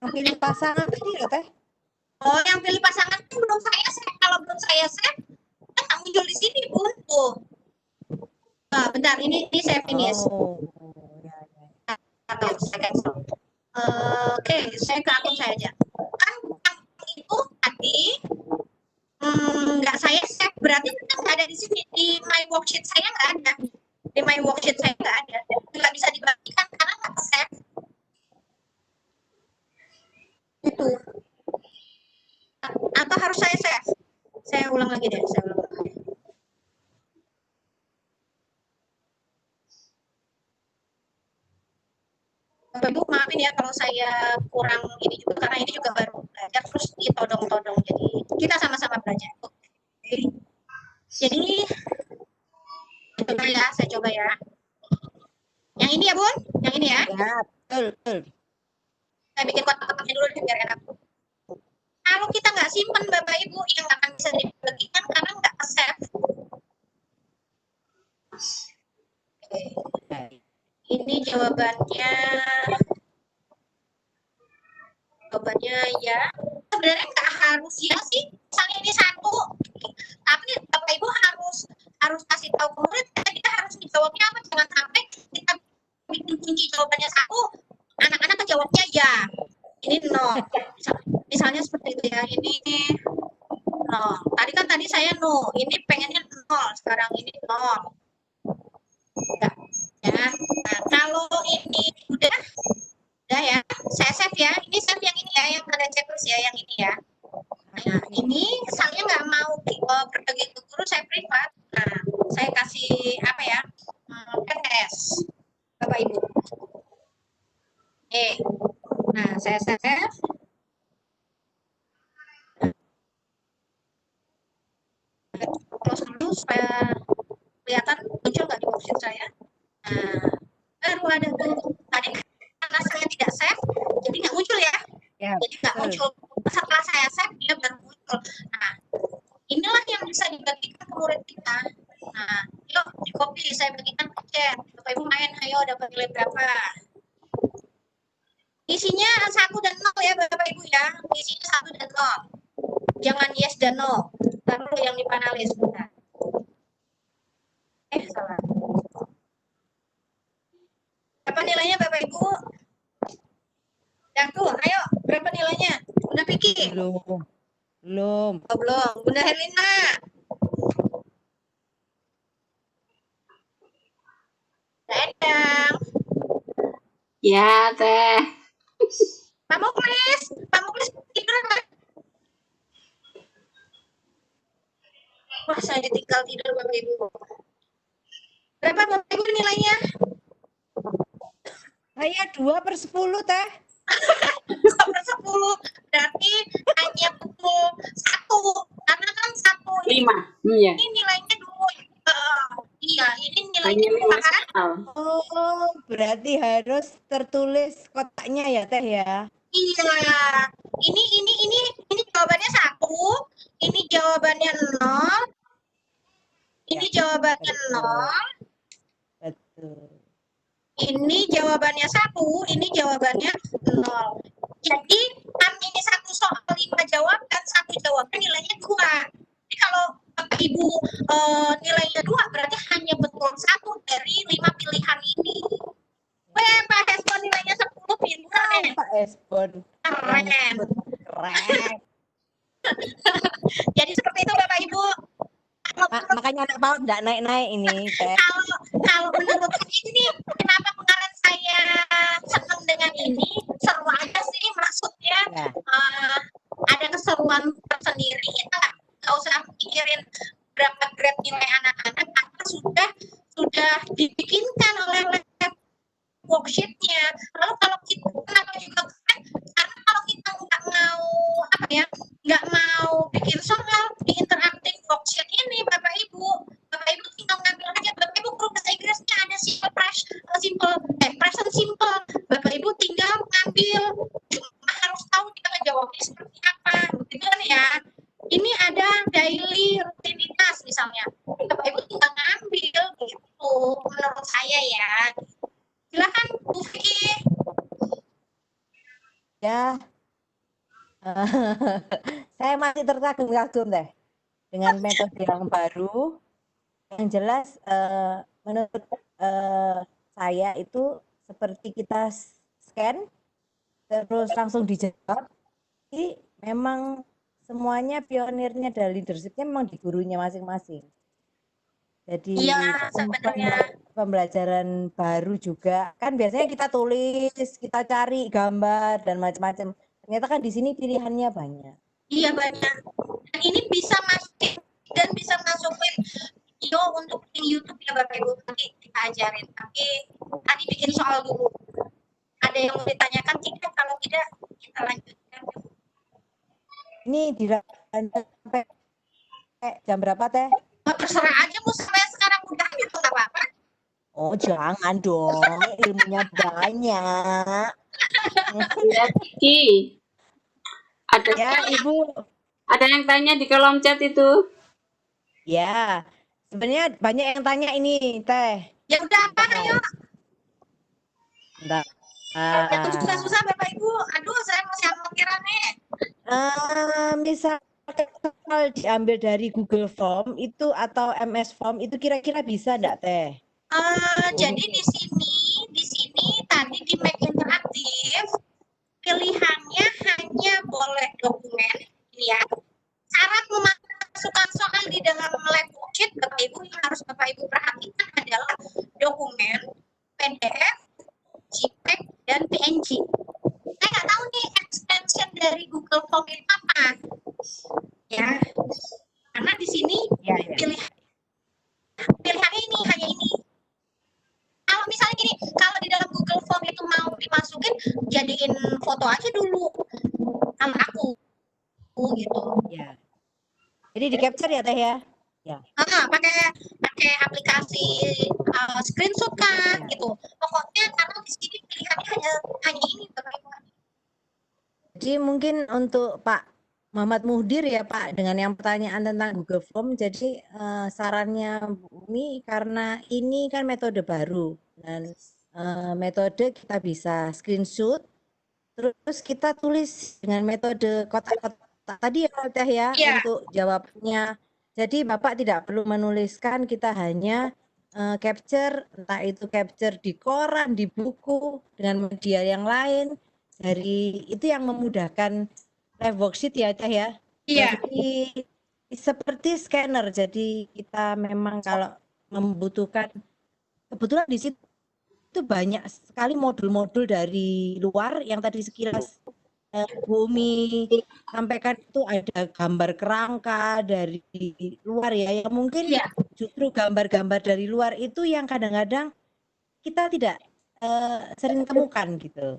Yang pilih pasangan tadi loh Teh. Oh, yang pilih pasangan itu belum saya save. Kalau belum saya save, kan muncul di sini Bun. Tuh. Nah, bentar, ini saya finish. Oh. Oke, saya ke akun saya aja. Kan itu tadi nggak saya save, berarti kan nggak ada di sini. Di my worksheet saya nggak ada. Di my worksheet saya nggak ada. Nggak bisa dibagikan karena nggak save. Itu. Atau harus saya save? Saya ulang lagi deh. Bapak Ibu, maaf maafin ya kalau saya kurang ini juga karena ini juga baru belajar terus ditodong-todong. Jadi kita sama-sama belajar. Oke. Jadi coba ya, saya coba ya. Yang ini ya Bun, yang ini ya. Ya, betul. Saya bikin kotak-kotaknya dulu biar enak. Kalau kita nggak simpen Bapak Ibu yang nggak akan bisa dibagikan karena nggak save. Oke. Ini jawabannya ya. Sebenarnya nggak harus ya sih. Misalnya ini 1, tapi Bapak Ibu harus kasih tahu ke murid kita harus menjawabnya apa. Jangan sampai kita bikin kunci jawabannya 1, anak-anak menjawabnya ya. Ini 0. Misalnya seperti itu ya. Ini 0. Tadi saya 0. Ini pengennya 0. Sekarang ini 0. Ya. Nah, kalau ini udah ya, saya save ya. Ini save yang ini ya, yang ada checklist ya, yang ini ya. Nah, ini saya nggak mau berbagi ke guru, saya privat. Nah, saya kasih apa ya? PTS, Bapak Ibu. Oke. Nah, saya save. Close dulu supaya kelihatan muncul nggak di worksheet saya. Nah, baru ada tuh. Tadi karena saya tidak save, jadi nggak muncul ya. Ya, Jadi nggak muncul. Setelah saya save, dia baru muncul. Nah, inilah yang bisa dibagikan ke murid kita. Nah, yuk di copy, saya bagikan ke chat. Bapak Ibu main, ayo dapat nilai berapa. Isinya 1 dan 0 ya Bapak Ibu ya. Isinya 1 dan 0. Jangan yes dan no. Taruh yang dipanalis. Bentar. Salah. Berapa nilainya Bapak Ibu? Tuh, ayo, berapa nilainya? Udah pikir? belum. Oh, belum. Bunda Herlina. Dadang. Ya, Teh. Pak Muklis tidur nggak? Wah, saya ditinggal tidur Bapak Ibu. Berapa Bapak Ibu nilainya? Saya 2/10 Teh. 2/10. Berarti hanya pukul 1. Karena kan 1 ini 5. Iya. nilainya 2. Iya, ini Hanya nilainya 5 2 kan? soal. Oh, berarti harus tertulis kotaknya ya Teh ya. Iya. Ini jawabannya 1. Ini jawabannya 0. Ini jawabannya 0. Betul. Ini jawabannya 1, ini jawabannya 0. Jadi, ini 1 soal 5 jawaban, 1 jawaban nilainya 2. Jadi kalau Bapak Ibu nilainya 2, berarti hanya betul 1 dari 5 pilihan ini. Weh, Pak Hesbon nilainya 10, pintar. Pak Esbon. Keren. Keren. Jadi seperti itu Bapak Ibu. Makanya anak PAUD nggak naik-naik ini Teh. Kalau menurut saya ini kenapa kemarin saya senang dengan ini, seru aja sih maksudnya. Ya. Ada keseruan tersendiri, kita nggak usah mikirin berapa grade nilai anak-anak karena sudah dibikinkan oleh lab worksheet-nya. Lalu kalau kita kenapa juga keren? Karena kalau kita nggak mau bikin soal di interaktif worksheet ini Bapak Ibu tinggal ngambil aja. Bapak Ibu guru bahasa Inggrisnya ada present simple. Bapak Ibu tinggal ngambil, cuma harus tahu kita ngejawabnya seperti apa, gitu kan ya. Ini ada daily rutinitas misalnya, Bapak Ibu tinggal ngambil gitu, menurut saya ya. Silakan Bu Vicky. Ya. Saya masih terkagum-kagum Teh dengan metode yang baru. Yang jelas menurut saya itu seperti kita scan terus langsung dijawab. Jadi memang semuanya pionirnya dan leadershipnya memang di gurunya masing-masing. Jadi Iya, sebenarnya pembelajaran baru juga kan biasanya kita tulis, kita cari gambar dan macam-macam. Ternyata kan di sini pilihannya banyak. iya banyak. Dan ini bisa masukin video untuk bikin YouTube ya Bapak Ibu, nanti kita ajarin. Tapi tadi bikin soal dulu. Ada yang mau ditanyakan tidak? Kalau tidak, kita lanjutkan. Ini dilanjut sampai jam berapa Teh? Terserah aja mau sampai sekarang udah gitu nggak apa-apa. Oh jangan dong, ilmunya banyak. Ya, Kiki. Ada Ya Ibu, ada yang tanya di kolom chat itu. ya sebenarnya banyak yang tanya ini Teh. Ya udah apa, ayo. Bentar. Yang susah-susah Bapak Ibu. Aduh, saya masih amatiran nih. Misal diambil dari Google Form itu atau MS Form itu kira-kira bisa enggak Teh? Jadi di sini tadi di Mac Interaktif pilihannya hanya boleh dokumen, ini ya. Syarat memasukkan soal di dalam lab worksheet Bapak Ibu yang harus Bapak Ibu perhatikan adalah dokumen, PDF, JPEG, dan PNG. Saya nggak tahu nih extension dari Google Form itu apa, ya. Karena di sini Ya. pilihannya ini hanya ini. Kalau misalnya gini, kalau di dalam Google Form itu mau dimasukin, jadiin foto aja dulu sama aku, gitu. Ya. Jadi di capture ya Teh ya? Pakai aplikasi screenshot kan, gitu. Pokoknya karena di sini pilihannya hanya ini, Bapak Ibu. Jadi mungkin untuk Pak Muhammad Muhdir ya Pak, dengan yang pertanyaan tentang Google Form, jadi sarannya Bumi karena ini kan metode baru dan metode kita bisa screenshot, terus kita tulis dengan metode kotak-kotak tadi ya Teh ya, Iya. untuk jawabnya. Jadi Bapak tidak perlu menuliskan, kita hanya capture, entah itu capture di koran, di buku, dengan media yang lain. Dari itu yang memudahkan live worksheet ya Teh ya. Iya. Jadi seperti scanner. Jadi kita memang kalau membutuhkan, kebetulan di situ itu banyak sekali modul-modul dari luar yang tadi sekilas Bumi sampaikan, itu ada gambar kerangka dari luar ya, yang mungkin Iya. justru gambar-gambar dari luar itu yang kadang-kadang kita tidak sering temukan gitu.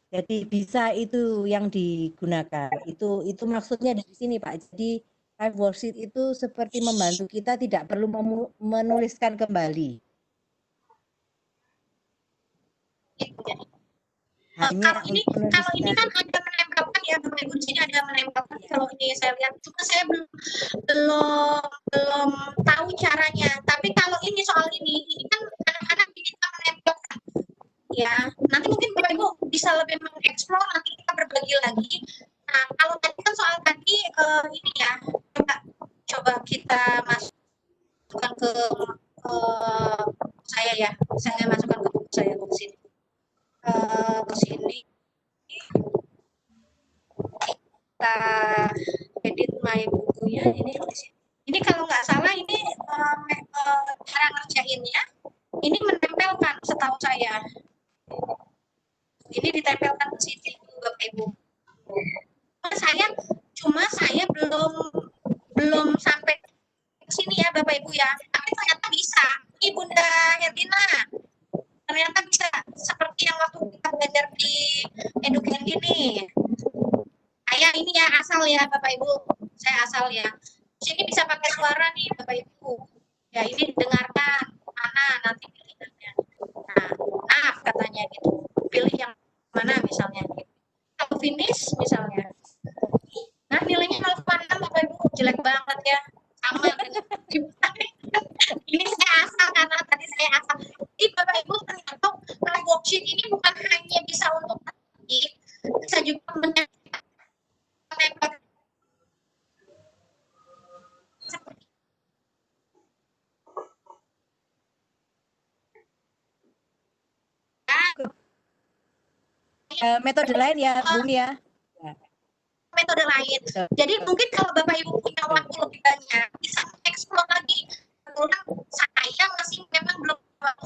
Jadi bisa itu yang digunakan. Itu maksudnya dari sini Pak. Jadi live worksheet itu seperti membantu kita tidak perlu menuliskan kembali. Hanya Kalau ini kan ada menempelkan ya Bapak Ibu, di sini ada menempelkan. Kalau ini saya lihat, cuma saya belum tahu caranya. Tapi kalau ini soal ini kan anak-anak bisa menempelkan. Ya, nanti mungkin Bapak Ibu bisa lebih mengeksplor, nanti kita berbagi lagi. Nah, kalau tadi kan soal tadi ini ya, coba kita masukkan ke saya ya, saya masukkan ke buku saya ke sini. Ke sini kita edit my bukunya ini di sini. Ini kalau nggak salah ini cara ngerjainnya ini menempelkan setahu saya. Ini ditempelkan ke sini Bapak Ibu. Saya belum sampai ke sini ya Bapak Ibu ya. Tapi ternyata bisa. Ini Bunda Herlina. Ternyata bisa seperti yang waktu kita belajar di Educandy nih. Saya ini ya asal ya Bapak Ibu. Saya asal ya. Sini bisa pakai suara nih Bapak Ibu. Ya ini dengarkan mana nanti pilihannya. Nah, katanya gitu. Pilih yang mana misalnya. Kalau finish misalnya. Nah, nilainya 0,6 Bapak Ibu. Jelek banget ya. Sama dengan ini saya asal karena tadi saya asal. Jadi Bapak Ibu ternyata live worksheet ini bukan hanya bisa untuk ketik, bisa juga menempel metode lain ya Bumi ya. Metode lain. Jadi mungkin kalau Bapak Ibu punya waktu lebih banyak bisa mengeksplor lagi. Kebetulan saya masih memang belum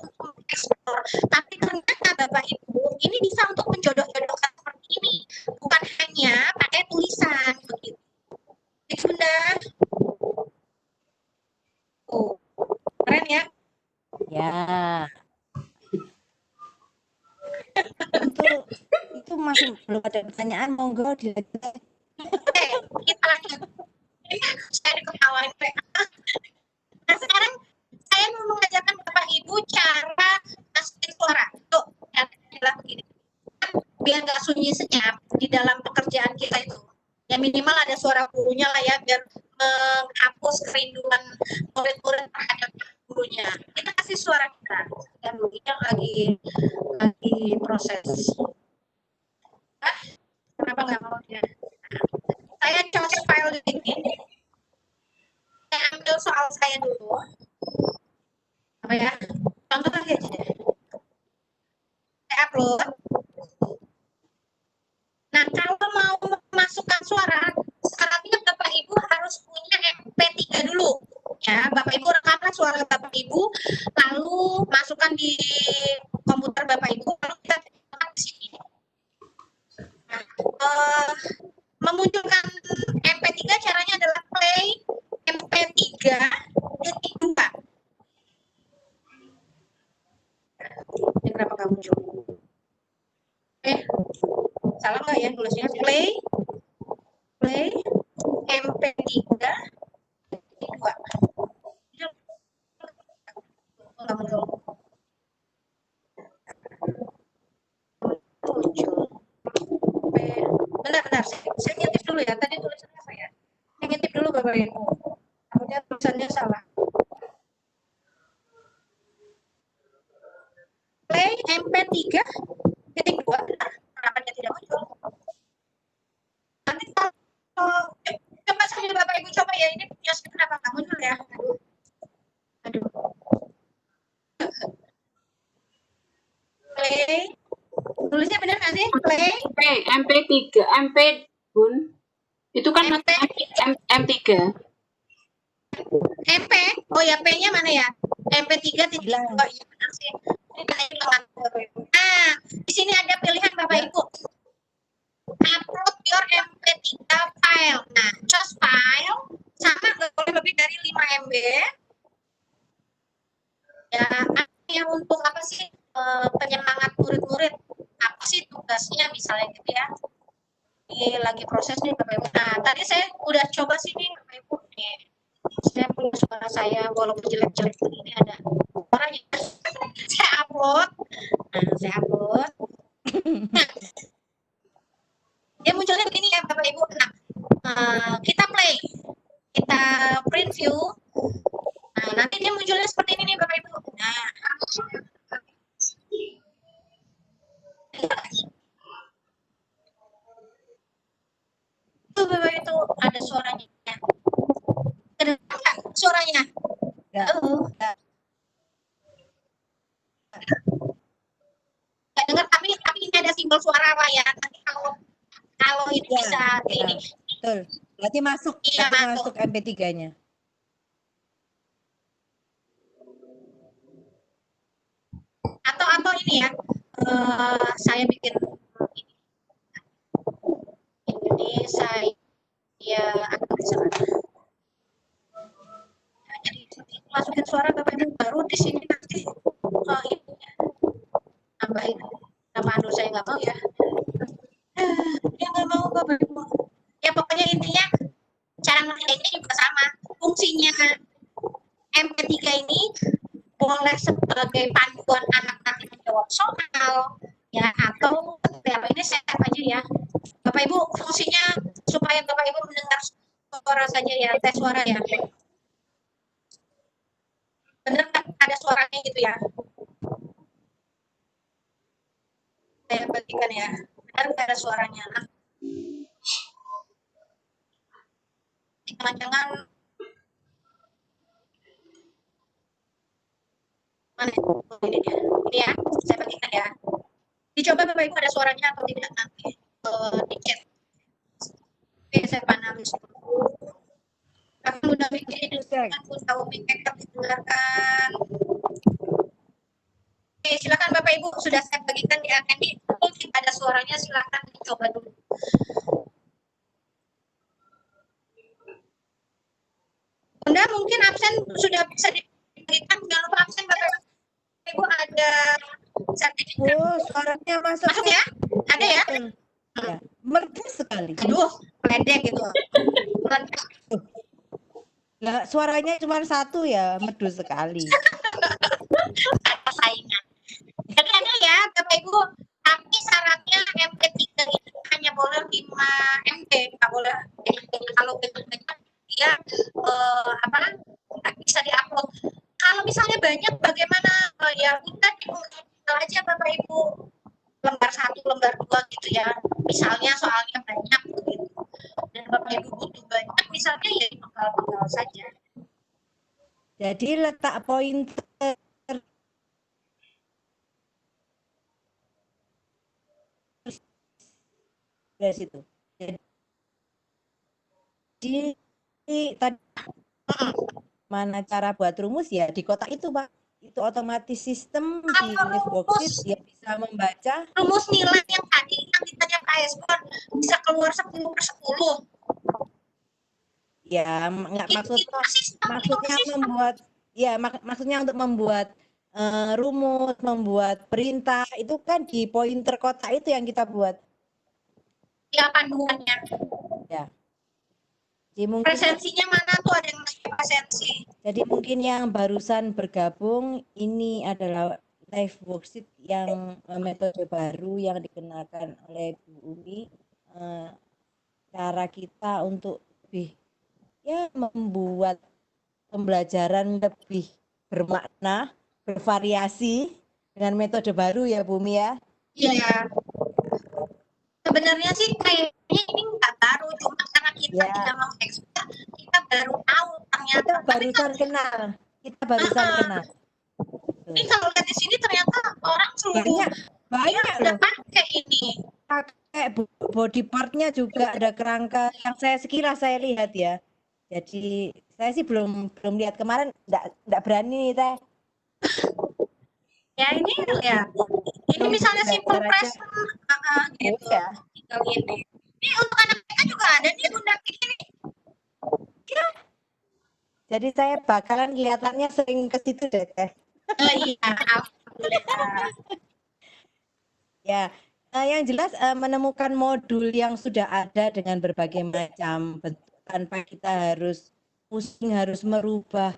untuk mengeksplor. Tapi ternyata Bapak Ibu ini bisa untuk menjodoh-jodohkan seperti ini. Bukan hanya pakai tulisan begitu. Bunda. Oh, keren ya? Ya. masih belum ada pertanyaan, monggo dilanjutkan. Oke, kita lanjut. Saya ketawain. Nah, sekarang saya mau mengajarkan Bapak Ibu cara masukin suara. Tuh, adalah begini. Biar nggak sunyi senyap di dalam pekerjaan kita itu. Ya minimal ada suara gurunya lah ya, biar menghapus kerinduan murid-murid terhadap gurunya. Kita kasih suara kita. Dan mungkin lagi proses. Kenapa nggak mau dia? Saya coba file ini. Saya ambil soal saya dulu. Apa ya? Contoh lagi aja deh. Saya upload. Nah, kalau mau memasukkan suara, syaratnya Bapak Ibu harus punya MP3 dulu. Ya, Bapak Ibu rekamlah suara Bapak Ibu, lalu masukkan di komputer Bapak Ibu, lalu kita rekam di sini. Nah, memunculkan MP3 caranya adalah play MP3 detik 2. Ini kenapa nggak muncul? Salah nggak ya tulisnya? Play MP3 detik 2. Nggak muncul. Bentar, saya ngintip dulu ya. Tadi tulisannya apa ya? Saya ngintip dulu Bapak Ibu. Takutnya tulisannya salah. Play MP3 detik 2. Kenapa dia tidak muncul? Nanti kalau coba sambil Bapak Ibu coba ya, ini punya kenapa nggak muncul ya? Aduh. Play. Tulisnya benar nggak sih? Play. MP3, MP Bun. Itu kan M3. MP. Oh ya, P-nya mana ya? MP3 titik. Oh iya benar sih. Nah, di sini ada pilihan Bapak Ibu. Upload your MP3 file. Nah, choose file sama nggak boleh lebih dari 5 MB. Ya, untuk apa sih penyemangat murid-murid? Apa sih tugasnya misalnya gitu ya? Ini lagi proses nih Bapak Ibu. Nah, tadi saya udah coba sini Bapak Ibu nih. Saya punya suara saya walaupun jelek-jelek ini ada suaranya. Saya upload. Nah, saya upload. Nah, dia munculnya begini ya Bapak Ibu. Nah, kita play. Kita preview. Nah, nanti dia munculnya seperti ini nih Bapak Ibu. Nah, itu Bapak itu ada suaranya. Kedengaran suaranya? Nggak dengar, tapi ini ada simbol suara lah ya. Nanti kalau ini Ya, bisa ya. ini. Betul. Berarti masuk, Iya, masuk MP3-nya. Atau ini ya, saya bikin ini saya akan bisa. Jadi masukin suara Bapak Ibu baru di sini nanti ini tambahin nama anu saya nggak mau ya. Dia nggak mau Bapak Ibu. Ya pokoknya intinya cara ngerjainnya juga sama. Fungsinya MP3 ini boleh sebagai panduan anak nanti menjawab soal ya, atau apa ini saya aja ya Bapak Ibu, fungsinya supaya Bapak Ibu mendengar suara saja ya, tes suara ya. Bener kan ada suaranya gitu ya? Saya bagikan ya, benar nggak ada suaranya? Jangan-jangan mana ini dia? Ini ya, saya bagikan ya. Dicoba Bapak Ibu ada suaranya atau tidak nanti di chat. Oke, saya panas. Aku udah bikin aku tahu mikir didengarkan. Oke, silakan Bapak Ibu, sudah saya bagikan di Akendi. Kalau tidak ada suaranya silakan dicoba dulu. Bunda mungkin absen sudah bisa dibagikan, jangan lupa absen Bapak Ibu ada sertifikat. Oh, suaranya masuk. Masuk ya? Ada ya? Ya, merdu sekali. Aduh, pendek gitu. Meledak. Lah, suaranya cuma satu ya, merdu sekali. Kata saingan. Jadi ada ya Bapak Ibu, tapi syaratnya MP3 itu hanya boleh 5 MB, nggak boleh. Kalau bentuknya dia bisa diupload. Kalau misalnya banyak, bagaimana? Ya udah diunggah aja Bapak Ibu, lembar 1, lembar 2 gitu ya. Misalnya soalnya banyak gitu. Dan Bapak Ibu butuh banyak, misalnya ya dipenggal-penggal saja. Jadi letak pointer dari situ. Jadi tadi mana cara buat rumus ya di kotak itu Pak. Itu otomatis sistem di Kalau live rumus, worksheet dia bisa membaca. rumus nilai yang tadi yang ditanya Pak Eskon bisa keluar 10/10. Ya, nggak maksudnya Sistem membuat ya maksudnya untuk membuat rumus, membuat perintah itu kan di pointer kotak itu yang kita buat. ya panduannya. Ya. Jadi mungkin Presensinya mana tuh, ada yang ngasih presensi. jadi mungkin yang barusan bergabung ini adalah live worksheet yang metode baru yang dikenakan oleh Bu Umi. Cara kita untuk lebih ya membuat pembelajaran lebih bermakna, bervariasi dengan metode baru ya Bu Umi ya. Iya. Sebenarnya sih kayaknya ini nggak baru, cuma karena kita Ya. tidak mau ekspor, kita baru tahu ternyata. Kita barusan kenal. Kita barusan kenal. Ini kalau lihat di sini ternyata orang seluruh Banyak udah loh. pakai ini. Pakai body partnya juga ada kerangka yang sekilas saya lihat ya. Jadi saya sih belum lihat kemarin, enggak berani nih Teh. Ya ini ya. Ini misalnya simple press gitu. Ya. Tinggal ini. Ini untuk anak TK juga ada nih Bunda ini. Jadi saya bakalan kelihatannya sering ke situ deh Teh. Oh iya, alhamdulillah. Ya, yang jelas menemukan modul yang sudah ada dengan berbagai macam bentuk tanpa kita harus pusing, harus merubah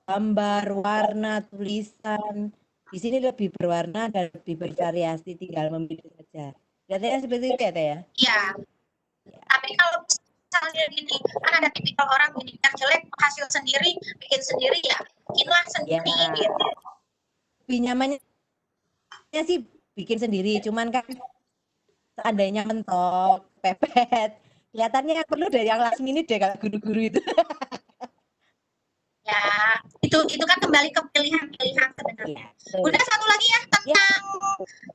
gambar, warna, tulisan. Di sini lebih berwarna dan lebih bervariasi, tinggal memilih saja. Kelihatannya seperti itu ya Teh ya? Iya. Tapi kalau misalnya gini, kan ada tipikal orang gini, yang jelek hasil sendiri, bikin sendiri ya, bikinlah sendiri gitu. Lebih nyamannya sih bikin sendiri, cuman kan seandainya mentok, pepet, kelihatannya perlu dari yang last minute deh kalau guru-guru itu. Ya, itu kan kembali ke pilihan-pilihan sebenarnya. Udah satu lagi ya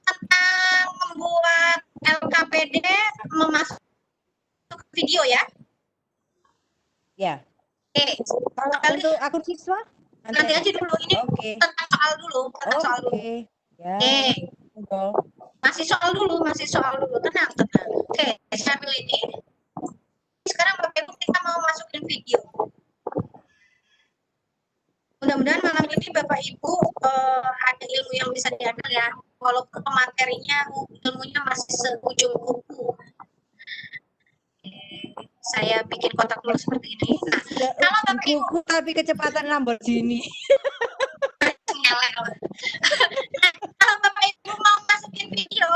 tentang membuat LKPD memasuk video ya. Ya. Oke. Kalau untuk akun siswa Nanti aja dulu ini tentang soal dulu, Ya. Oke. Masih soal dulu, tenang. Oke, saya ambil ini. Sekarang Bapak Ibu kita mau masukin video. Mudah-mudahan malam ini Bapak Ibu ada ilmu yang bisa diambil ya, walaupun materinya ilmunya masih seujung kuku. Saya bikin kotak dulu seperti ini. Nah, kalau Bapak Ibu tapi kecepatan Lamborghini. Nah, kalau Bapak Ibu mau masukin video,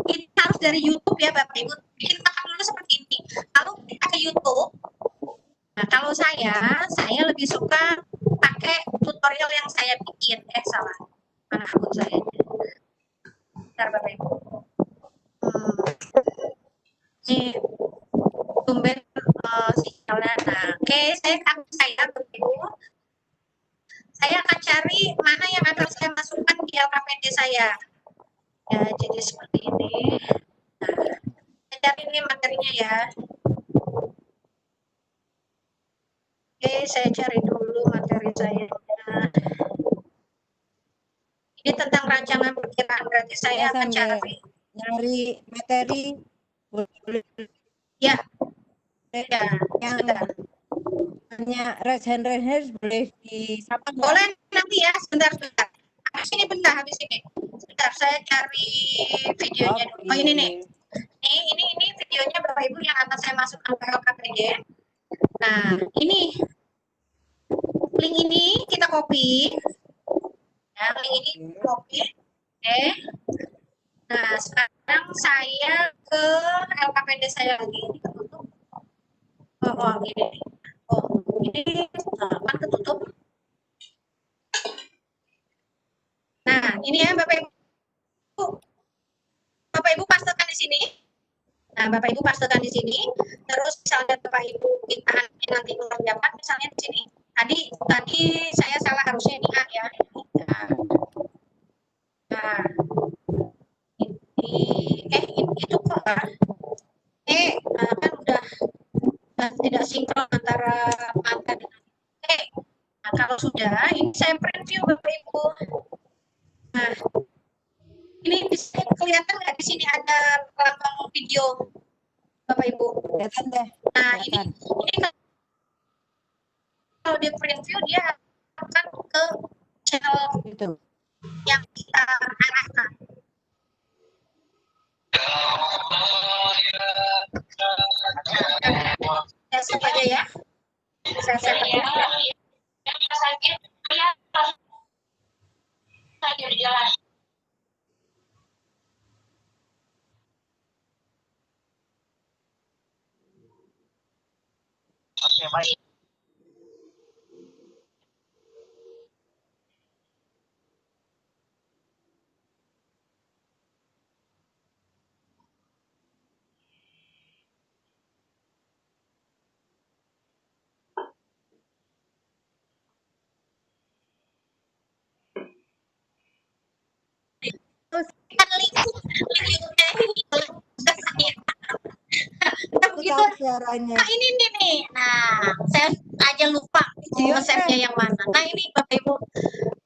ini harus dari YouTube ya Bapak Ibu. Bikin kotak dulu seperti ini. Lalu kita ke YouTube. Nah, kalau saya lebih suka pakai tutorial yang saya bikin. Salah. Mana akun saya? Bentar Bapak Ibu. Ini tumben sinyalnya. Nah, oke, saya Bapak Ibu. Saya akan cari mana yang akan saya masukkan di LKPD saya. Ya, jadi seperti ini. Nah, saya cari ini materinya ya. Oke, saya cari dulu materi saya. Ini tentang rancangan perkiraan, berarti saya akan cari materi. Ya. Yang hanya raise hand boleh disapa nggak? Boleh nanti ya, sebentar. Habis ini bentar, habis ini. Sebentar, saya cari videonya dulu. Oh ini nih. Ini videonya Bapak Ibu yang akan saya masukkan ke LKPD. Nah, ini link ini kita copy. Ya, link ini kita copy. Oke. Nah, sekarang saya ke LKPD saya lagi. Kita tutup. Oh, ini. Oh, ini kan ketutup. Nah, ini ya Bapak Ibu. Bapak Ibu pastekan di sini. Nah, Bapak Ibu pastekan di sini. Terus misalnya Bapak Ibu kita nanti mengerjakan misalnya di sini. Tadi saya salah, harusnya ini A ya. Nah, itu kok kan udah tidak sinkron antara mata dengan Nah, kalau sudah, ini saya preview Bapak Ibu. Nah, ini bisa kelihatan nggak di sini ada lambang video Bapak Ibu? Kelihatan deh. Nah, Kelihatan. ini kalau di preview dia akan ke channel Itu. yang kita arahkan. Saya save aja ya. Saya save aja. Oke, baik. Kan link nah, begitu. Suaranya. Nah, ini nih. Nah, saya aja lupa save-nya yang mana. Nah, ini Bapak Ibu.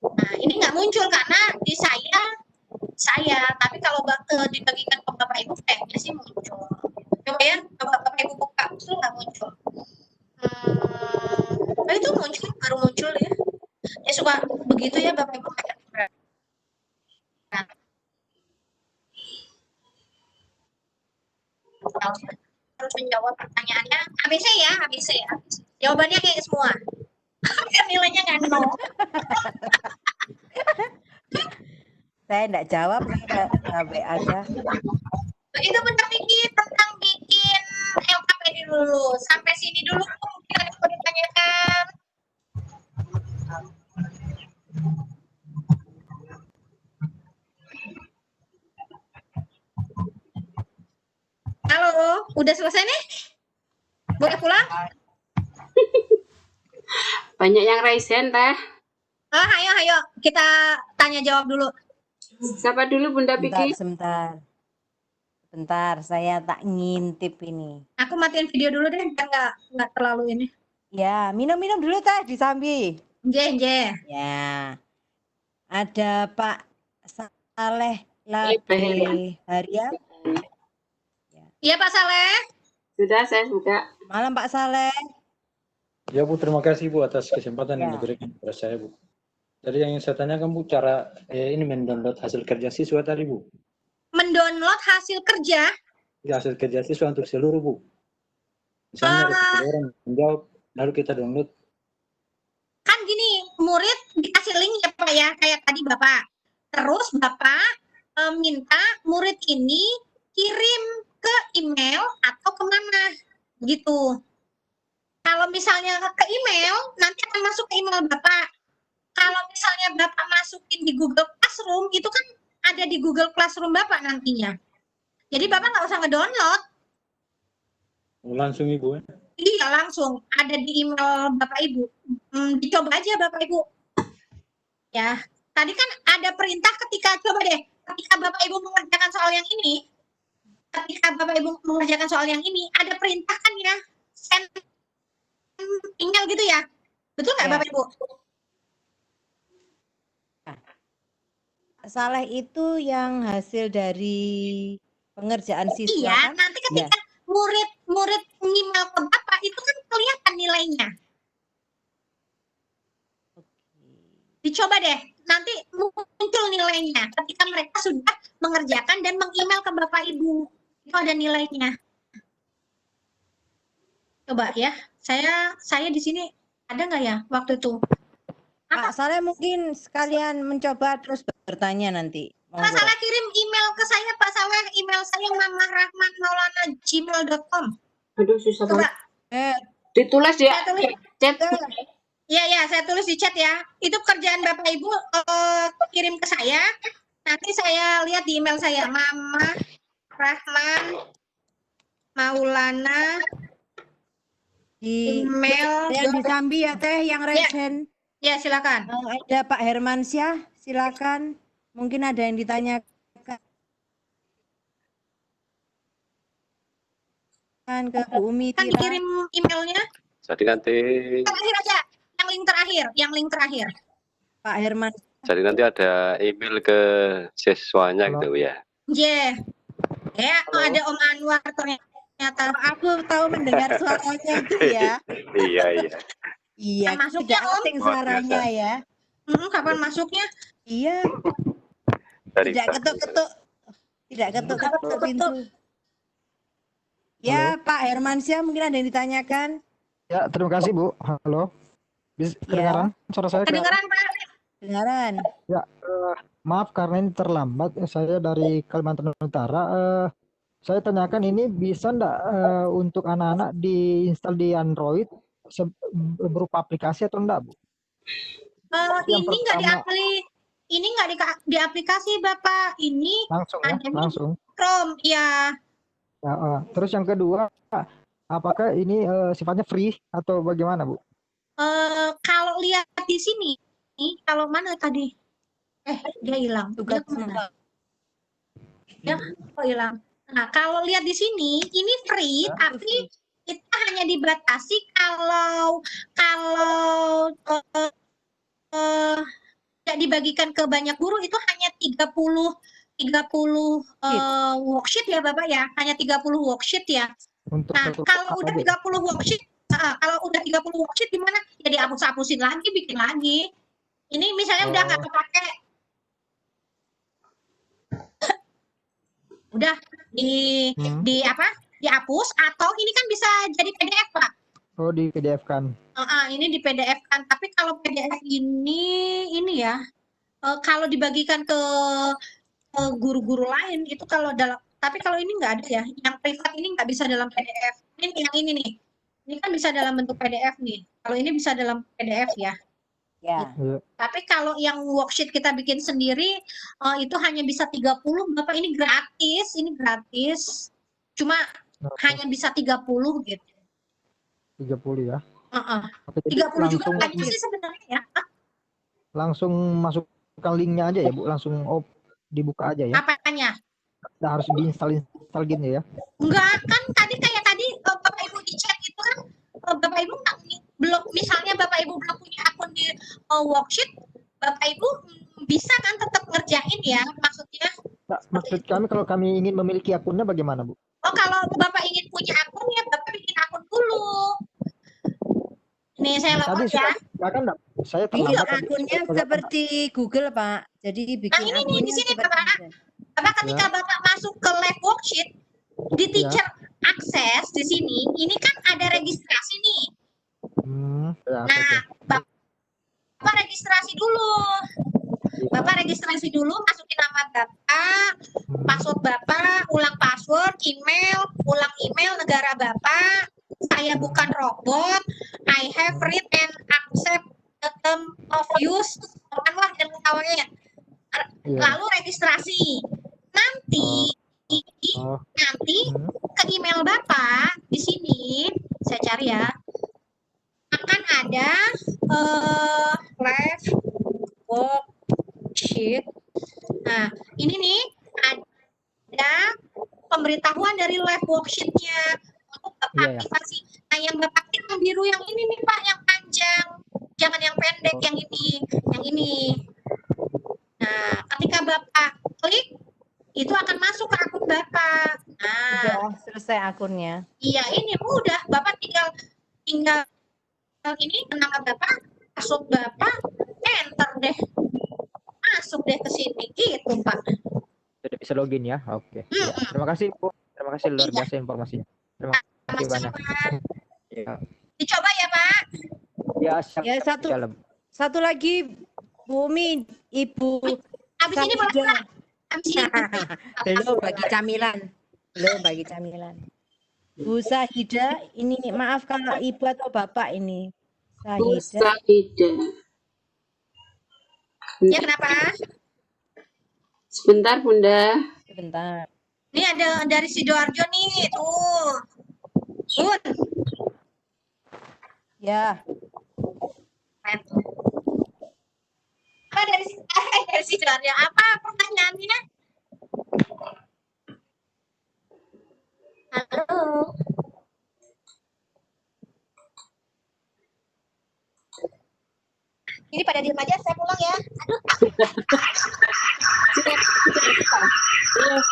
Nah, ini nggak muncul karena di saya, tapi kalau dibagikan ke Bapak Ibu kayaknya sih muncul. Coba ya, Bapak Ibu buka, itu nggak muncul. Nah, itu muncul, baru muncul ya. Ya suka begitu ya Bapak Ibu. Nah, harus menjawab pertanyaannya ABC ya, ABC ya. Jawabannya kayak semua. Biar nilainya nggak nol. Saya enggak jawab, saya sampai aja. Itu bentar dikit tentang bikin LKPD dulu. Sampai sini dulu mungkin ada yang mau ditanyakan. Halo, udah selesai nih? Boleh pulang? Banyak yang raise hand, Teh. Ayo, kita tanya jawab dulu. Siapa dulu Bunda Piki? Bentar, saya tak ngintip ini. Aku matiin video dulu deh, biar nggak terlalu ini. Ya, minum-minum dulu Teh di Sambi. Nje. Ya. Ada Pak Saleh Labe Haria. Iya Pak Saleh. Sudah saya buka. Malam Pak Saleh. Ya Bu, terima kasih Bu atas kesempatan yang diberikan kepada saya Bu. Tadi yang ingin saya tanyakan Bu, cara ini mendownload hasil kerja siswa tadi Bu. Mendownload hasil kerja? Ya, hasil kerja siswa untuk seluruh Bu. Misalnya ada orang menjawab, lalu kita download. Kan gini, murid dikasih link ya Pak ya, kayak tadi Bapak. Terus Bapak minta murid ini kirim ke email atau kemana gitu. Kalau misalnya ke email, nanti akan masuk ke email Bapak. Kalau misalnya Bapak masukin di Google Classroom, itu kan ada di Google Classroom Bapak nantinya. Jadi Bapak nggak usah ngedownload. Langsung Ibu ya? Iya, langsung. Ada di email Bapak Ibu. Dicoba aja Bapak Ibu. Ya, tadi kan ada perintah ketika Bapak Ibu mengerjakan soal yang ini, ada perintah kan ya, send email gitu ya. Betul nggak Bapak Ibu? Saleh itu yang hasil dari pengerjaan siswa Iya, kan? nanti ketika murid email ke Bapak itu kan kelihatan nilainya. Dicoba deh, nanti muncul nilainya ketika mereka sudah mengerjakan dan meng-email ke Bapak Ibu. Itu ada nilainya. Coba ya, saya di sini ada nggak ya waktu itu? Pak Saleh mungkin sekalian mencoba terus bertanya nanti. Pak Monggo. Saleh kirim email ke saya, Pak Saleh, email saya mamarahman@gmail.com. Aduh, susah Coba. banget. Ditulis ya, Saya tulis. chat. Iya, saya tulis di chat ya. Itu pekerjaan Bapak Ibu kirim ke saya. Nanti saya lihat di email saya, Mama Rahman Maulana Di email. yang di Sambi ya Teh yang raise hand. Ya, silakan. Ada Pak Hermansyah, silakan. Mungkin ada yang ditanyakan ke Bu Umi Kan Tira. dikirim emailnya. Jadi nanti Terakhir aja, yang link terakhir. Pak Herman. jadi nanti ada email ke siswanya gitu ya. Ya, ada Om Anwar ternyata. Aku tahu mendengar suaranya itu ya. Iya. Iya, Masuknya, tidak asing suaranya ya. Kapan masuknya? Iya, tidak ketuk-ketuk. Tidak ketuk-ketuk pintu. Ya, Pak Hermansyah mungkin ada yang ditanyakan. Ya, terima kasih Bu. Halo. Kedengaran suara saya? Kedengaran, Pak? Kedengaran. Ya, maaf karena ini terlambat. Saya dari Kalimantan Utara. Saya tanyakan ini bisa enggak untuk anak-anak diinstal di Android berupa aplikasi atau enggak, Bu? Ini nggak di aplikasi, Bapak. Ini langsung ya, langsung. Chrome, ya. Terus yang kedua, apakah ini sifatnya free atau bagaimana, Bu? Kalau lihat di sini, kalau mana tadi? Dia hilang. Dia kemana? Ya, kok hilang? Nah, kalau lihat di sini, ini free, tapi kita hanya dibatasi kalau tidak dibagikan ke banyak guru itu hanya 30 worksheet ya Bapak ya, hanya 30 worksheet ya. Nah, kalau udah 30 worksheet, gimana? Ya dihapus-hapusin lagi, bikin lagi. Ini misalnya udah nggak kepake, udah dihapus, atau ini kan bisa jadi PDF, Pak. Oh, di PDF kan. Ini di PDF kan, tapi kalau PDF ini ya, kalau dibagikan ke guru-guru lain itu kalau tapi kalau ini nggak ada ya, yang privat ini nggak bisa dalam PDF. Ini yang ini nih, ini kan bisa dalam bentuk PDF nih. Kalau ini bisa dalam PDF ya. Ya. Tapi kalau yang worksheet kita bikin sendiri itu hanya bisa 30, Bapak, ini gratis. Cuma hanya bisa 30 gitu. 30 ya. 30 juga banyak sih sebenarnya ya. Langsung masukkan linknya aja ya, Bu. Langsung dibuka aja ya. Apanya? Nggak harus diinstal gini ya. Enggak, kan tadi Bapak Ibu di chat itu kan Bapak Ibu belum, misalnya Bapak Ibu belum punya akun di worksheet, Bapak Ibu bisa kan tetap ngerjain ya, maksudnya. Nah, maksud kami kalau kami ingin memiliki akunnya bagaimana, Bu? Oh, kalau Bapak ingin punya akun ya Bapak bikin akun dulu. Nih saya lapor ya. Saya bikin akunnya seperti Google, Pak. Jadi bikin ini akunnya di sini, seperti Bapak ketika Bapak masuk ke live worksheet di teacher akses di sini, ini kan ada registrasi nih. Bapak registrasi dulu. Bapak registrasi dulu, masukin nama Bapak, password Bapak, ulang password, email, ulang email, negara Bapak. Saya bukan robot. I have read and accept the term of use. Anwar dan kawannya. Lalu registrasi. Nanti ke email Bapak di sini, saya cari ya. Akan ada live worksheet. Nah, ini nih ada pemberitahuan dari live worksheetnya untuk Bapak aktifasi. Nah, yang Bapak yang biru yang ini nih Pak, yang panjang, jangan yang pendek, yang ini. Nah, ketika Bapak klik, itu akan masuk ke akun Bapak. Nah, udah selesai akunnya. Iya, ini udah, Bapak tinggal ini nama Bapak, password Bapak, enter deh, masuk deh ke sini, gitu Pak. Sudah bisa login ya, oke. Ya, terima kasih Bu, terima kasih luar biasa informasinya. Terima kasih banyak. Ya. Ya, Dicoba ya Pak. ya, siap, Ya, siap, dalam. satu lagi Bu Umi, Ibu Habis ini boleh Sahida. Pak. Habis ini. Belum bagi camilan. Belum bagi camilan. Bu Sahida, ini maaf kalau Ibu atau Bapak ini. Bu Sahida. Sahida. Ya kenapa? Sebentar Bunda. Sebentar. Ini ada dari Sidoarjo nih, tuh. Bun. Ya, Apa dari Sidoarjo? Apa pertanyaannya? Halo. Ini pada diem aja, saya pulang ya. Aduh.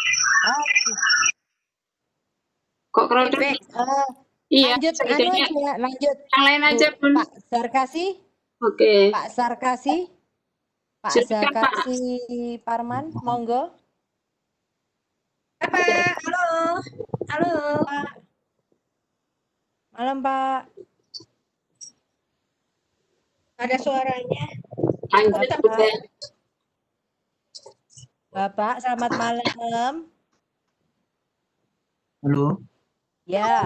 Kok kerodok? feedback. Iya, Lanjut, Sahidanya. lanjut. Yang lain aja Bun. Pak Sarkasi, Oke. Pak Sarkasi, Pak Silakan, Pak. Sarkasi Parman, monggo. Apa? Halo. Halo. Pak. Malam Pak. Ada suaranya. Lanjut Bunda. Bapak, selamat malam. Halo. Ya,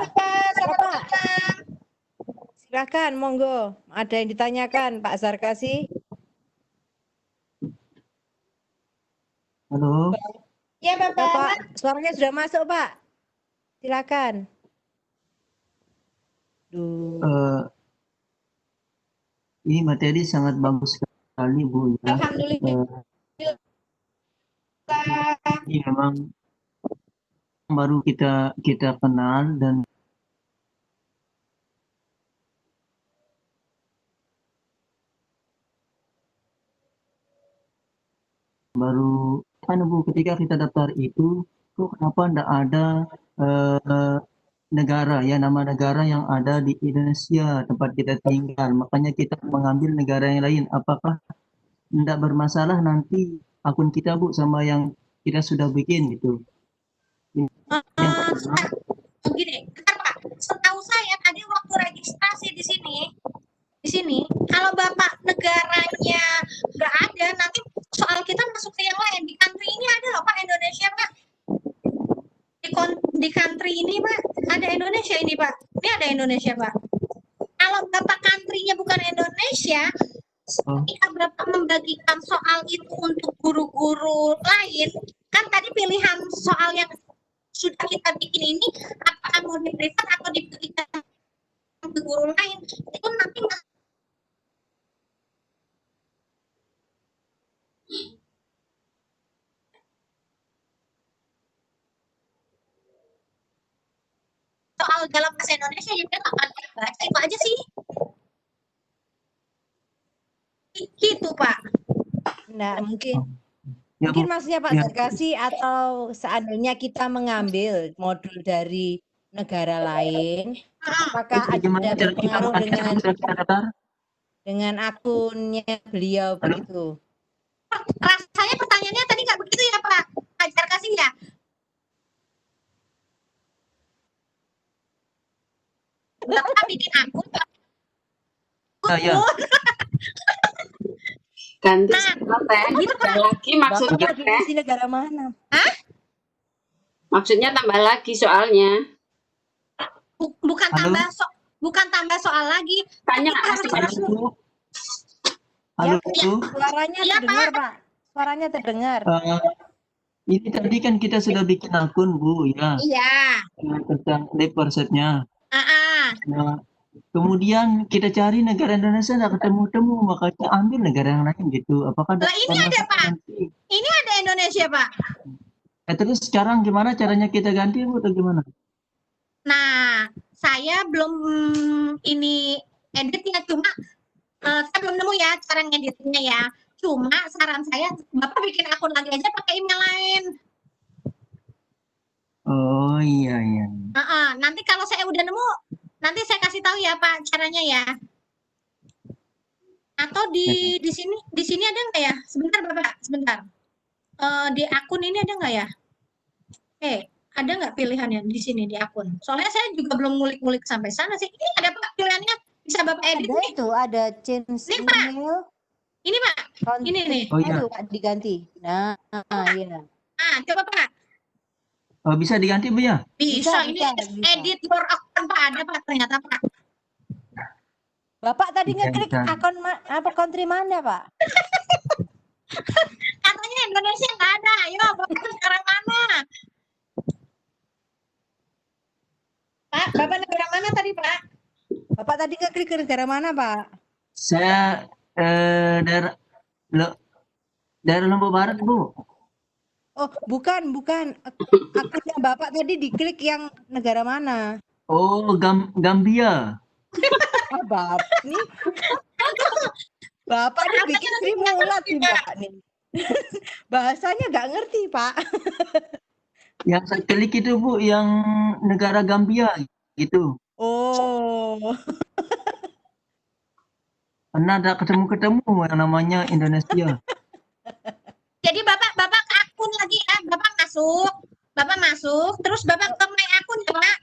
Selamat Pak. Silakan, monggo. Ada yang ditanyakan, Pak Sarkasi? Halo. Ya Bapak. Bapak, suaranya sudah masuk, Pak. Silakan. Ini materi sangat bagus sekali, Bu. Ya. Alhamdulillah. Ini memang baru kita kenal dan baru Bu, ketika kita daftar itu kok kenapa tidak ada negara ya, nama negara yang ada di Indonesia tempat kita tinggal, makanya kita mengambil negara yang lain. Apakah tidak bermasalah nanti akun kita Bu sama yang kita sudah bikin gitu? Yang pertama. Begini, bentar Pak. Setahu saya tadi waktu registrasi di sini, kalau Bapak negaranya nggak ada, nanti soal kita masuk ke yang lain. Di country ini ada loh Pak, Indonesia Pak. Di country ini Pak, ada Indonesia ini Pak. Ini ada Indonesia Pak. Kalau Bapak country-nya bukan Indonesia, ketika Bapak membagikan soal itu untuk guru-guru lain, kan tadi pilihan soal yang sudah kita bikin ini apakah mau di-privat atau diberikan ke guru lain, itu nanti soal dalam bahasa Indonesia jadi nggak pandai baca, itu aja sih. Gitu Pak. Nah, mungkin Ya, Bu. maksudnya Pak Ya. Sarkasi, atau seandainya kita mengambil modul dari negara lain, apakah Gimana ada cara kita berpengaruh daftar? dengan akunnya beliau begitu? Rasanya pertanyaannya tadi nggak begitu ya Pak Sarkasi ya? Bapak bikin akun. Ya. Ganti soal teh. Gitu, Pak. Tambah lagi maksudnya Bapak teh. di negara mana? Maksudnya tambah lagi soalnya. Bukan tambah soal lagi. Tanya Halo, Ya. Bu. Suaranya Iya, terdengar, Pak. Suaranya terdengar. Ini tadi kan kita sudah bikin akun, Bu, ya, Iya. tentang Lepersetnya. Nah, kemudian kita cari negara Indonesia nggak ketemu-temu, makanya ambil negara yang lain gitu. Apakah Lah ini ada Pak. Ini ada Indonesia Pak. Terus sekarang gimana caranya kita ganti, Bu, atau gimana? Nah, saya belum ini editnya, cuma saya belum nemu ya cara ngeditnya ya. Cuma saran saya, Bapak bikin akun lagi aja pakai email lain. Oh iya. Nanti kalau saya udah nemu, nanti saya kasih tahu ya Pak caranya ya. Atau di sini ada nggak ya? Sebentar Bapak, sebentar. Di akun ini ada nggak ya? Ada nggak pilihannya di sini di akun? Soalnya saya juga belum ngulik-ngulik sampai sana sih. Ini ada Pak pilihannya, bisa Bapak edit Ada nih. itu, ada change Ini Pak, email, ini Pak, ini nih. Oh iya. itu Pak diganti. Nah, iya. Nah, coba Pak. Oh, bisa diganti Bu ya? Bisa, ini bisa. edit your account Pak, ada Pak ternyata Pak. Bapak tadi Bisa, ngeklik bisa. akun apa country mana, Pak? Katanya Indonesia nggak ada. Ayo, Bapak negara mana? Pak, Bapak negara mana tadi Pak? Bapak tadi ngeklik ke negara mana, Pak? Saya daerah daerah Lombok Barat Bu. Oh, bukan. Akunnya Bapak tadi diklik yang negara mana? Oh, Gambia. Ah, Bapak nih. Bapak nih bikin Trimulat nih Bapak nih. Bahasanya nggak ngerti, Pak. Yang saya klik itu Bu, yang negara Gambia gitu. Oh. Karena ada ketemu yang namanya Indonesia. Jadi Bapak ke akun lagi ya, Bapak masuk, terus Bapak ke my akun ya Pak?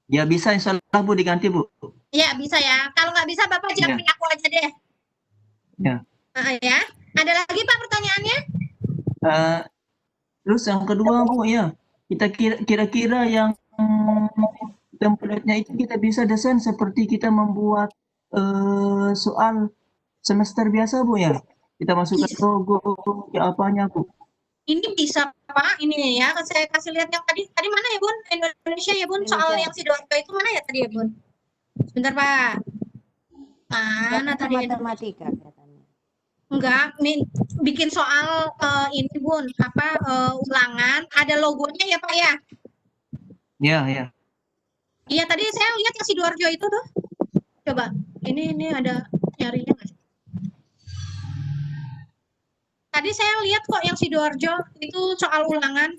Ya bisa, insya Allah Bu diganti Bu. Ya bisa ya, kalau nggak bisa Bapak japri aku aja deh. Ya. Ya, ada lagi Pak pertanyaannya? Terus yang kedua Bu ya, kita kira-kira yang template-nya itu kita bisa desain seperti kita membuat soal semester biasa Bu ya. Kita masukkan logo ya apanya Bu. Ini bisa Pak, ini ya saya kasih lihat yang tadi mana ya Bun? Indonesia ya Bun, soal yang Sidoarjo itu mana ya tadi ya Bun? Sebentar Pak. Mana tadi? Matematika katanya. Enggak, nih bikin soal ini Bun, ulangan, ada logonya ya Pak ya? Iya. Iya tadi saya lihat yang Sidoarjo itu tuh. Coba, ini ada nyarinya nggak sih? Tadi saya lihat kok yang Sidoarjo itu soal ulangan.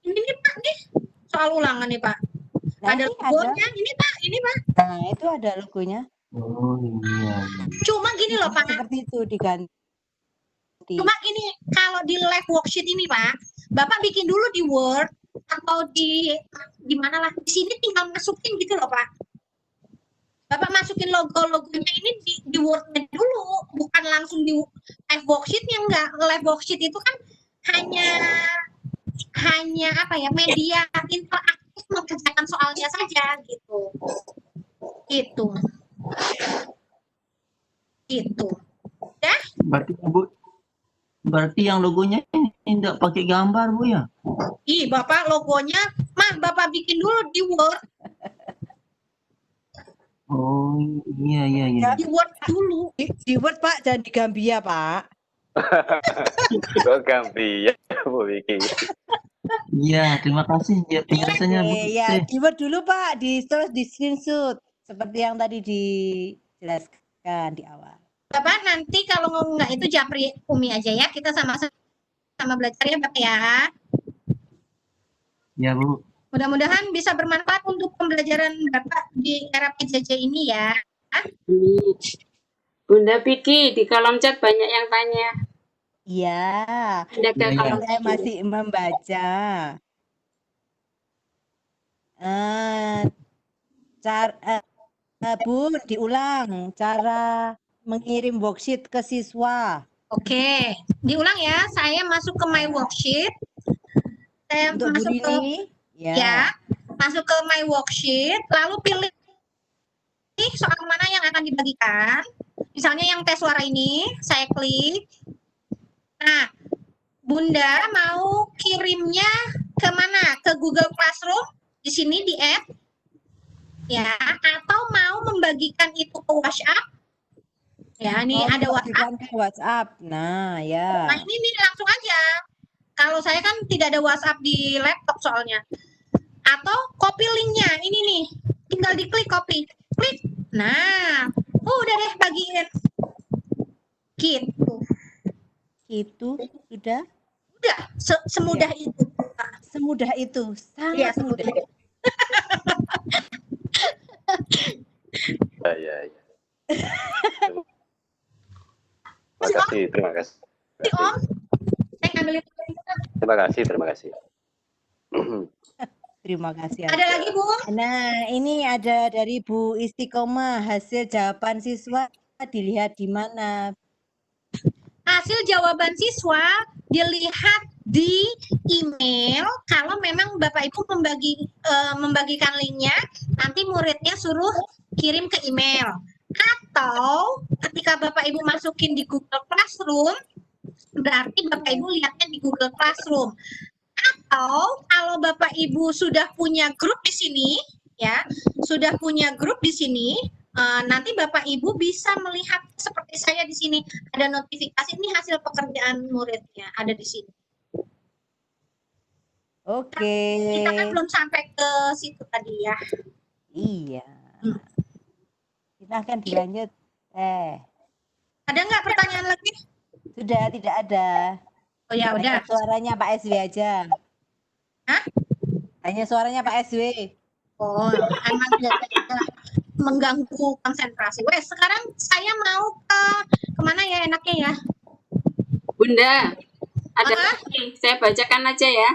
Ini nih Pak nih, soal ulangan nih Pak. Nah, ada logonya, ini Pak. Nah, itu ada logonya. Oh iya. Cuma gini loh Pak. Seperti itu diganti. Cuma gini, kalau di live worksheet ini Pak, Bapak bikin dulu di Word atau di mana lah. Di sini tinggal masukin gitu loh Pak. Bapak masukin logo-logonya ini di Word-nya dulu, bukan langsung di live worksheet-nya enggak. Live worksheet itu kan hanya apa ya, media interaktif mengerjakan soalnya saja gitu. Gitu. Ya? Berarti yang logonya ini tidak pakai gambar Bu ya? Ih, Bapak logonya Bapak bikin dulu di Word. Oh iya. Di Word dulu. Di Word Pak, dan di Gambia Pak. Kok Gambia Bu bikin? Iya, terima kasih ya penjelasannya Bu. Ya, di Word dulu Pak, terus di screenshot seperti yang tadi dijelaskan di awal. Bapak nanti kalau nggak itu japri Umi aja ya, kita sama belajar ya Bapak ya. Ya Bu. Mudah-mudahan bisa bermanfaat untuk pembelajaran Bapak di era PJJ ini ya. Bunda Piki, di kolom chat banyak yang tanya. Iya. Saya masih membaca. Bun, diulang cara mengirim worksheet ke siswa. Oke, diulang ya. Saya masuk ke my worksheet. Saya untuk masuk ke masuk ke my worksheet, lalu pilih soal mana yang akan dibagikan. Misalnya yang tes suara ini, saya klik. Nah, Bunda mau kirimnya ke mana? Ke Google Classroom, di sini di app. Ya, atau mau membagikan itu ke WhatsApp. Ya, ini ada WhatsApp. Ke WhatsApp. Nah, ya. Nah, ini langsung aja. Kalau saya kan tidak ada WhatsApp di laptop soalnya. Atau copy linknya, ini nih. Tinggal diklik copy. Klik. Nah, udah deh bagiin. Gitu. Itu sudah? Udah, semudah itu. Semudah itu, sangat mudah. Ya. Terima kasih. Om. ambil itu. Terima kasih, terima kasih. Terima kasih. Ada lagi, Bu? Nah, ini ada dari Bu Istiqomah. Hasil jawaban siswa dilihat di mana? Hasil jawaban siswa dilihat di email. Kalau memang Bapak Ibu membagikan linknya, nanti muridnya suruh kirim ke email. Atau ketika Bapak Ibu masukin di Google Classroom, berarti Bapak Ibu lihatnya di Google Classroom. Atau kalau Bapak Ibu sudah punya grup di sini, ya, sudah punya grup di sini, nanti Bapak Ibu bisa melihat seperti saya di sini ada notifikasi ini hasil pekerjaan muridnya ada di sini. Oke. Kita kan belum sampai ke situ tadi ya. Iya. Kita akan dilanjut. Ada nggak pertanyaan lagi? Sudah, tidak ada. Oh ya udah. Hanya suaranya Pak SW aja. Hah? Hanya suaranya Pak SW. Oh, emang mengganggu konsentrasi. Wes, sekarang saya mau kemana ya enaknya ya? Bunda, ada lagi. Saya bacakan aja ya.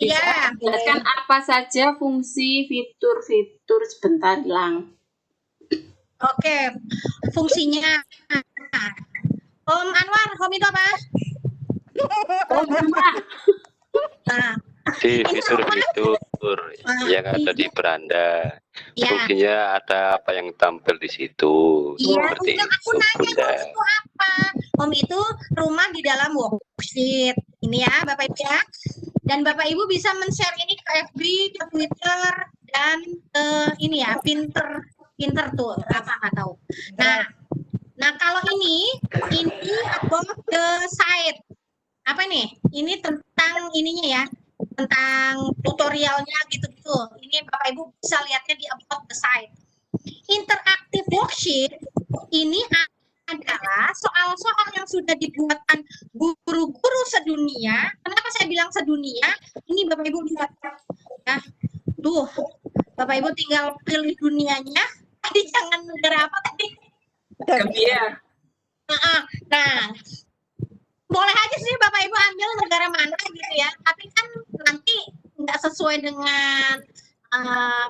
Bisa jelaskan apa saja fungsi fitur-fitur sebentar hilang. Oke, fungsinya. Om Anwar, Om itu apa? Nah, Di fitur-fitur yang ada di beranda, fungsinya ada apa yang tampil di situ, seperti itu, aku nanya Bunda. Om itu apa? Om itu rumah di dalam worksheet. Ini ya, Bapak Ibu ya. Dan Bapak Ibu bisa men-share ini ke FB, ke Twitter, dan ini ya, Pinter tuh, apa nggak tahu. Nah kalau ini about the site. Apa nih? Ini tentang ininya ya, tentang tutorialnya gitu-gitu. Ini Bapak Ibu bisa lihatnya di about the site. Interactive worksheet ini adalah soal-soal yang sudah dibuatkan guru-guru sedunia. Kenapa saya bilang sedunia? Ini Bapak Ibu lihat. Nah, tuh, Bapak Ibu tinggal pilih dunianya. Tadi jangan negara apa tadi? Gambia. Nah, boleh aja sih Bapak Ibu ambil negara mana gitu ya. Tapi kan nanti nggak sesuai dengan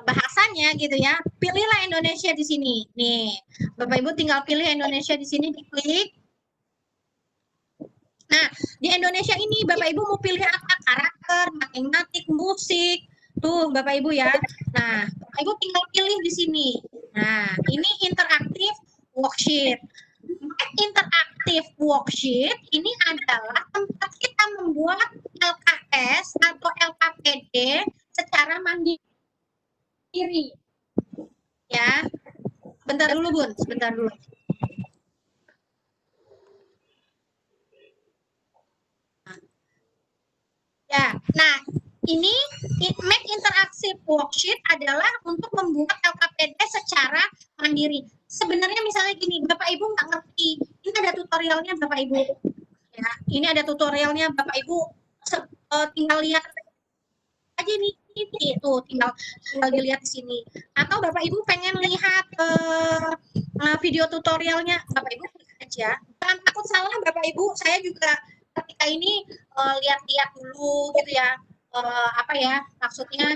bahasanya gitu ya. Pilihlah Indonesia di sini. Nih, Bapak Ibu tinggal pilih Indonesia di sini, diklik. Nah, di Indonesia ini Bapak Ibu mau pilih apa? Karakter, matematik, musik. Tuh, Bapak Ibu ya. Nah, Bapak Ibu tinggal pilih di sini. Nah, ini interaktif worksheet. Interaktif worksheet ini adalah tempat kita membuat LKS atau LKPD secara mandiri. Ya, bentar dulu Bun, sebentar dulu. Ya, nah ini make interactive worksheet adalah untuk membuat LKPD secara mandiri. Sebenarnya misalnya gini, Bapak Ibu nggak ngerti, ini ada tutorialnya Bapak Ibu. Ya, ini ada tutorialnya Bapak Ibu tinggal lihat aja nih, tuh tinggal dilihat di sini. Atau Bapak Ibu pengen lihat video tutorialnya, Bapak Ibu klik aja. Jangan takut salah Bapak Ibu, saya juga ketika ini lihat-lihat dulu gitu ya. Apa ya maksudnya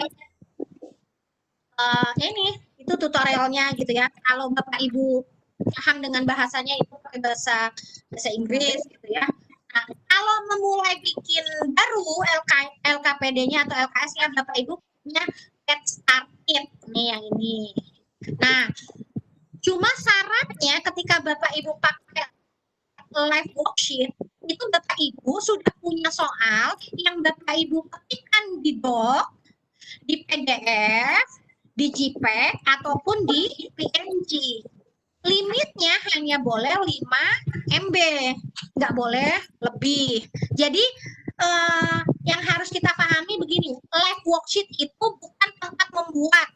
ini itu tutorialnya gitu ya. Kalau Bapak Ibu paham dengan bahasanya itu pakai bahasa Inggris gitu ya. Nah, kalau memulai bikin baru LKPD-nya atau LKS-nya Bapak Ibu punya get started nih yang ini. Nah, cuma syaratnya ketika Bapak Ibu pakai live worksheet itu Bapak Ibu sudah punya soal yang Bapak Ibu ketikkan di doc, di PDF, di JPEG ataupun di PNG. Limitnya hanya boleh 5 MB, nggak boleh lebih. Jadi yang harus kita pahami begini, live worksheet itu bukan tempat membuat,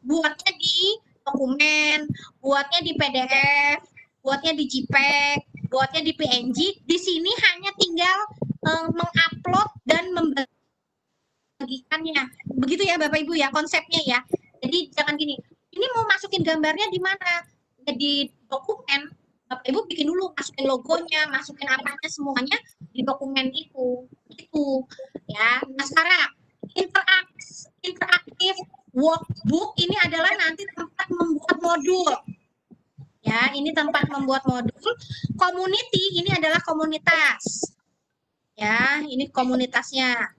buatnya di dokumen, buatnya di PDF, buatnya di JPEG, buatnya di PNG. Di sini hanya tinggal mengupload dan membagikannya. Begitu ya Bapak Ibu ya konsepnya ya. Jadi jangan gini, ini mau masukin gambarnya di mana? Di dokumen, Bapak Ibu bikin dulu, masukin logonya, masukin apanya semuanya di dokumen itu. Itu ya. Nah, sekarang interaktif workbook ini adalah nanti tempat membuat modul. Ya, ini tempat membuat modul. Community ini adalah komunitas. Ya, ini komunitasnya.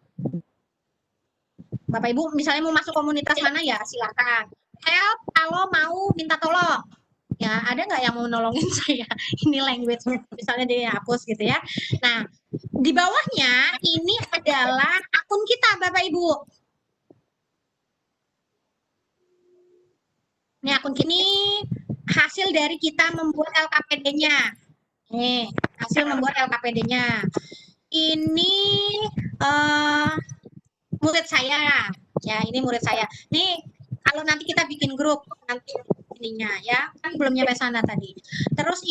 Bapak Ibu misalnya mau masuk komunitas mana ya silakan. Help kalau mau minta tolong. Ya, ada nggak yang mau nolongin saya? Ini language misalnya dihapus gitu ya. Nah, di bawahnya ini adalah akun kita Bapak Ibu. Ini akun ini hasil dari kita membuat LKPD-nya. Nih, hasil membuat LKPD-nya. Ini murid saya. Ya, ini murid saya. Nih, kalau nanti kita bikin grup nanti ininya ya, kan belum nyampe sana tadi. Terus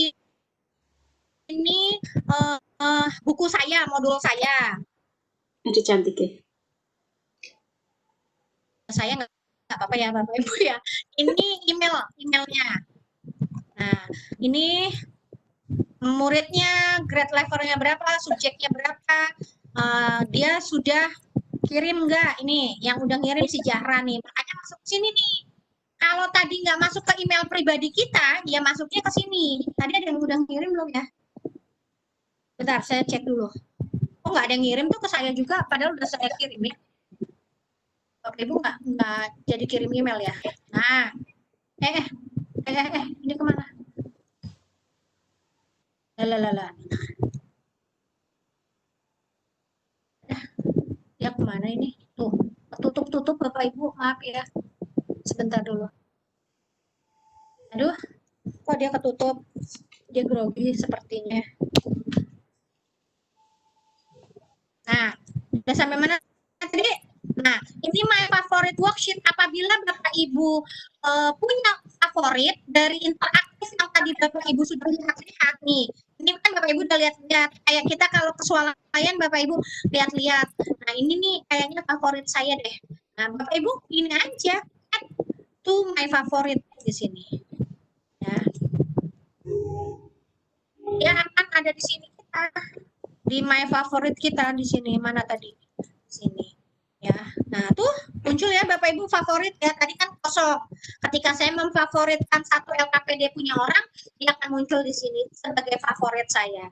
ini buku saya, modul saya. Aduh cantik ya. Saya nggak apa-apa ya Bapak Ibu ya. Ini emailnya. Nah, ini muridnya, grade levelnya berapa, subjeknya berapa, dia sudah kirim nggak? Ini yang udah ngirim si Zahra nih, makanya masuk ke sini nih. Kalau tadi nggak masuk ke email pribadi kita, dia masuknya ke sini. Tadi ada yang udah ngirim belum ya? Bentar, saya cek dulu. Oh, nggak ada yang ngirim tuh ke saya juga, padahal udah saya kirim ya. Bapak Ibu nggak jadi kirim email ya. Nah, ini kemana? Lalalala. Ya kemana ini? Tuh, tutup Bapak Ibu, maaf ya. Sebentar dulu. Aduh, kok dia ketutup? Dia grogi sepertinya. Nah, udah sampai mana tadi? Nah, ini my favorite worksheet. Apabila Bapak Ibu punya favorit dari interaktif yang tadi Bapak Ibu sudah lihat nih. Ini kan Bapak Ibu udah lihat-lihat. Kayak kita kalau ke swalayan Bapak Ibu lihat-lihat. Nah, ini nih kayaknya favorit saya deh. Nah, Bapak Ibu ini aja. Add to my favorite di sini. Ya. Dia akan ada di sini kita. Di my favorite kita di sini. Mana tadi? Sini. Ya, nah tuh muncul ya Bapak Ibu favorit ya, tadi kan kosong. Ketika saya memfavoritkan satu LKPD punya orang, dia akan muncul di sini sebagai favorit saya.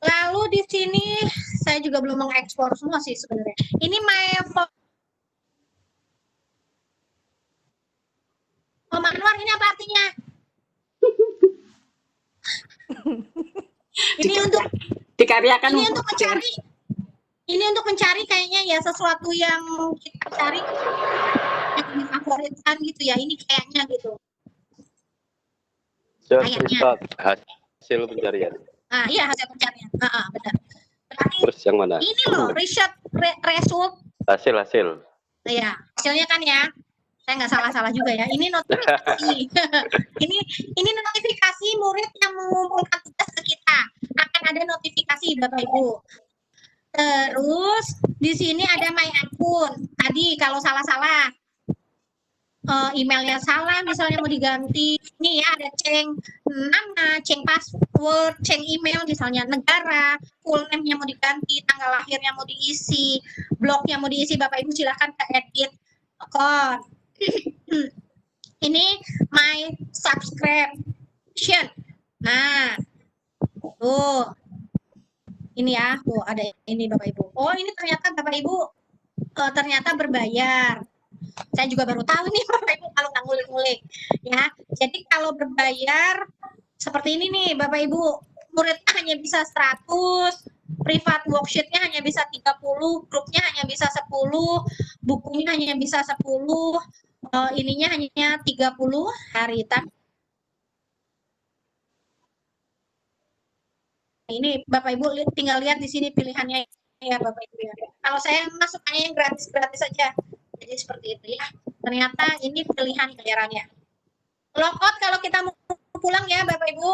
Lalu di sini saya juga belum mengekspor semua sih sebenarnya. Ini my Anwar, ini apa artinya? Ini untuk dikaryakan. Ini untuk mencari. Ini untuk mencari kayaknya ya sesuatu yang kita cari yang difavoritkan gitu ya. Ini kayaknya gitu. Kayaknya. Hasil pencarian. Ah iya hasil pencarian. Benar. Berarti terus yang mana? Ini loh result. Hasil. Iya hasilnya kan ya. Saya nggak salah juga ya. Ini notifikasi. ini notifikasi murid yang mengumpulkan tugas ke kita. Akan ada notifikasi Bapak Ibu. Terus di sini ada my akun. Tadi kalau salah-salah emailnya salah, misalnya mau diganti, ini ya ada ceng nama, ceng password, ceng email, misalnya negara, full name-nya mau diganti, tanggal lahirnya mau diisi, blognya mau diisi, Bapak Ibu silahkan ke edit account. Ini my subscription. Nah, tuh. Ini ya, tuh ada ini Bapak Ibu. Oh ini ternyata Bapak Ibu ternyata berbayar. Saya juga baru tahu nih Bapak Ibu kalau nggak ngulik-ngulik. Ya, jadi kalau berbayar seperti ini nih Bapak Ibu, muridnya hanya bisa 100, privat worksheet-nya hanya bisa 30, grupnya hanya bisa 10, bukunya hanya bisa 10, ininya hanya 30 hari. Ini Bapak Ibu tinggal lihat di sini pilihannya ya Bapak Ibu ya. Kalau saya masuknya yang gratis saja. Jadi seperti itu ya. Ternyata ini pilihan bayarannya. Logout kalau kita mau pulang ya Bapak Ibu.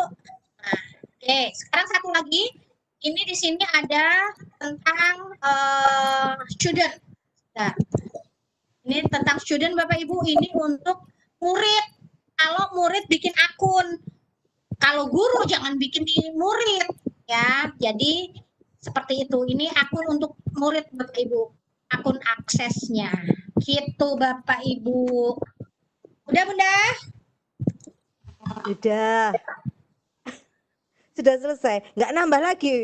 Nah, oke, sekarang satu lagi. Ini di sini ada tentang student. Nah, ini tentang student Bapak Ibu, ini untuk murid. Kalau murid bikin akun. Kalau guru jangan bikin di murid ya. Jadi seperti itu. Ini akun untuk murid Bapak Ibu. Akun aksesnya. Gitu Bapak Ibu. Udah Bunda? Sudah. Sudah selesai. Nggak nambah lagi.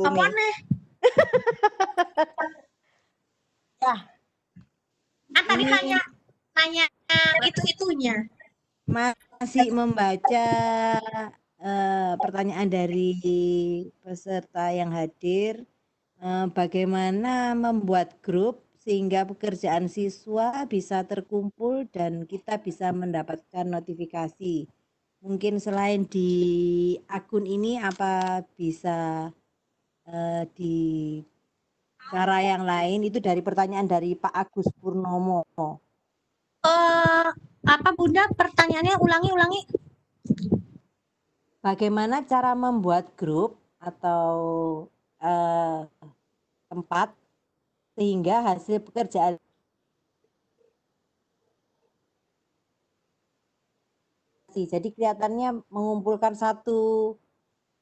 Apa nih? Ya. Tadi nanya itu-itunya. Masih membaca pertanyaan dari peserta yang hadir. Bagaimana membuat grup sehingga pekerjaan siswa bisa terkumpul dan kita bisa mendapatkan notifikasi. Mungkin selain di akun ini apa bisa di cara yang lain? Itu dari pertanyaan dari Pak Agus Purnomo. Apa Bunda pertanyaannya, ulangi. Bagaimana cara membuat grup atau tempat sehingga hasil pekerjaan jadi kelihatannya mengumpulkan satu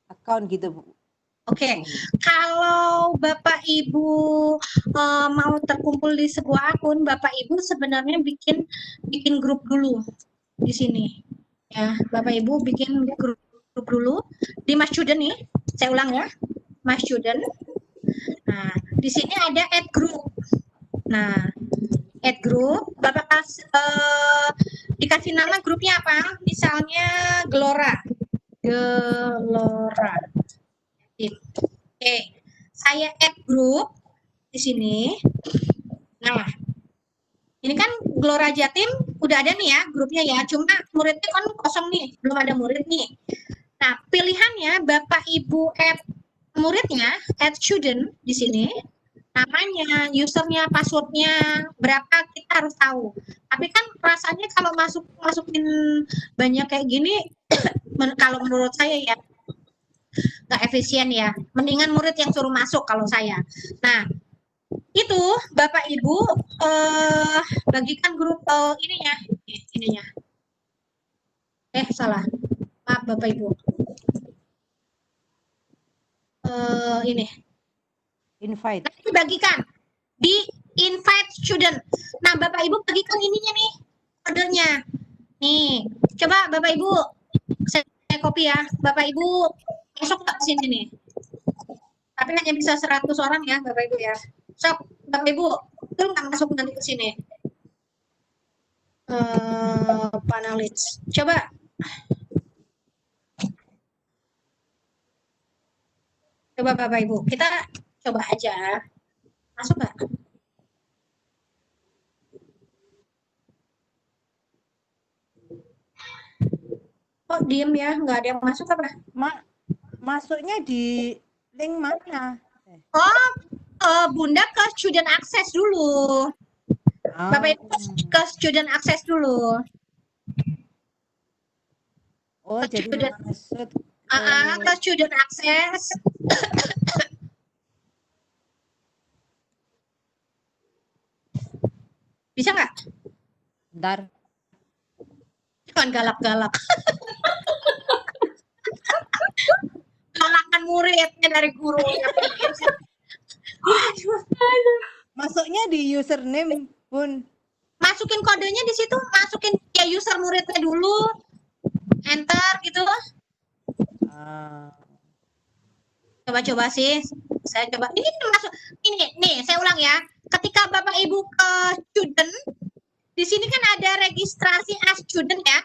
account gitu Bu. Oke, kalau Bapak Ibu mau terkumpul di sebuah akun, Bapak Ibu sebenarnya bikin grup dulu di sini. Ya, Bapak Ibu bikin grup dulu di My Student nih. Saya ulang ya, My Student. Nah, di sini ada add group. Nah, add group, Bapak dikasih nama grupnya apa? Misalnya Gelora. Oke, saya add group di sini. Nah, ini kan Gelora Jatim udah ada nih ya grupnya ya, cuma muridnya kan kosong nih, belum ada murid nih. Nah, pilihannya Bapak Ibu add muridnya, add student di sini. Namanya, usernya, passwordnya, berapa kita harus tahu. Tapi kan rasanya kalau masukin banyak kayak gini, kalau menurut saya ya nggak efisien ya. Mendingan murid yang suruh masuk kalau saya. Nah, itu Bapak Ibu bagikan grup ininya. Salah. Maaf Bapak Ibu. Ini. Invite. Nah, dibagikan di invite student. Nah, Bapak Ibu bagikan ininya nih, kodenya. Nih, coba Bapak Ibu saya copy ya. Bapak Ibu masuk ke sini nih. Tapi hanya bisa 100 orang ya, Bapak Ibu ya. Sok, Bapak Ibu, itu nggak masuk nanti ke sini. Panelis. Coba. Coba Bapak Ibu, kita coba aja. Masuk nggak? Kok diem ya? Nggak ada yang masuk apa? Masuknya di link mana? Bunda ke student access dulu. Bapak Ibu ke student access dulu. Oh, jadi maksud ke student access. Bisa nggak? Bentar. Jangan galak-galak. Galakan muridnya dari guru. Masuknya di username Bun. Masukin kodenya di situ, masukin ya user muridnya dulu. Enter gitu. Coba-coba sih. Saya coba. Ini masuk. Ini saya ulang ya. Ketika Bapak Ibu ke student, di sini kan ada registrasi as student ya.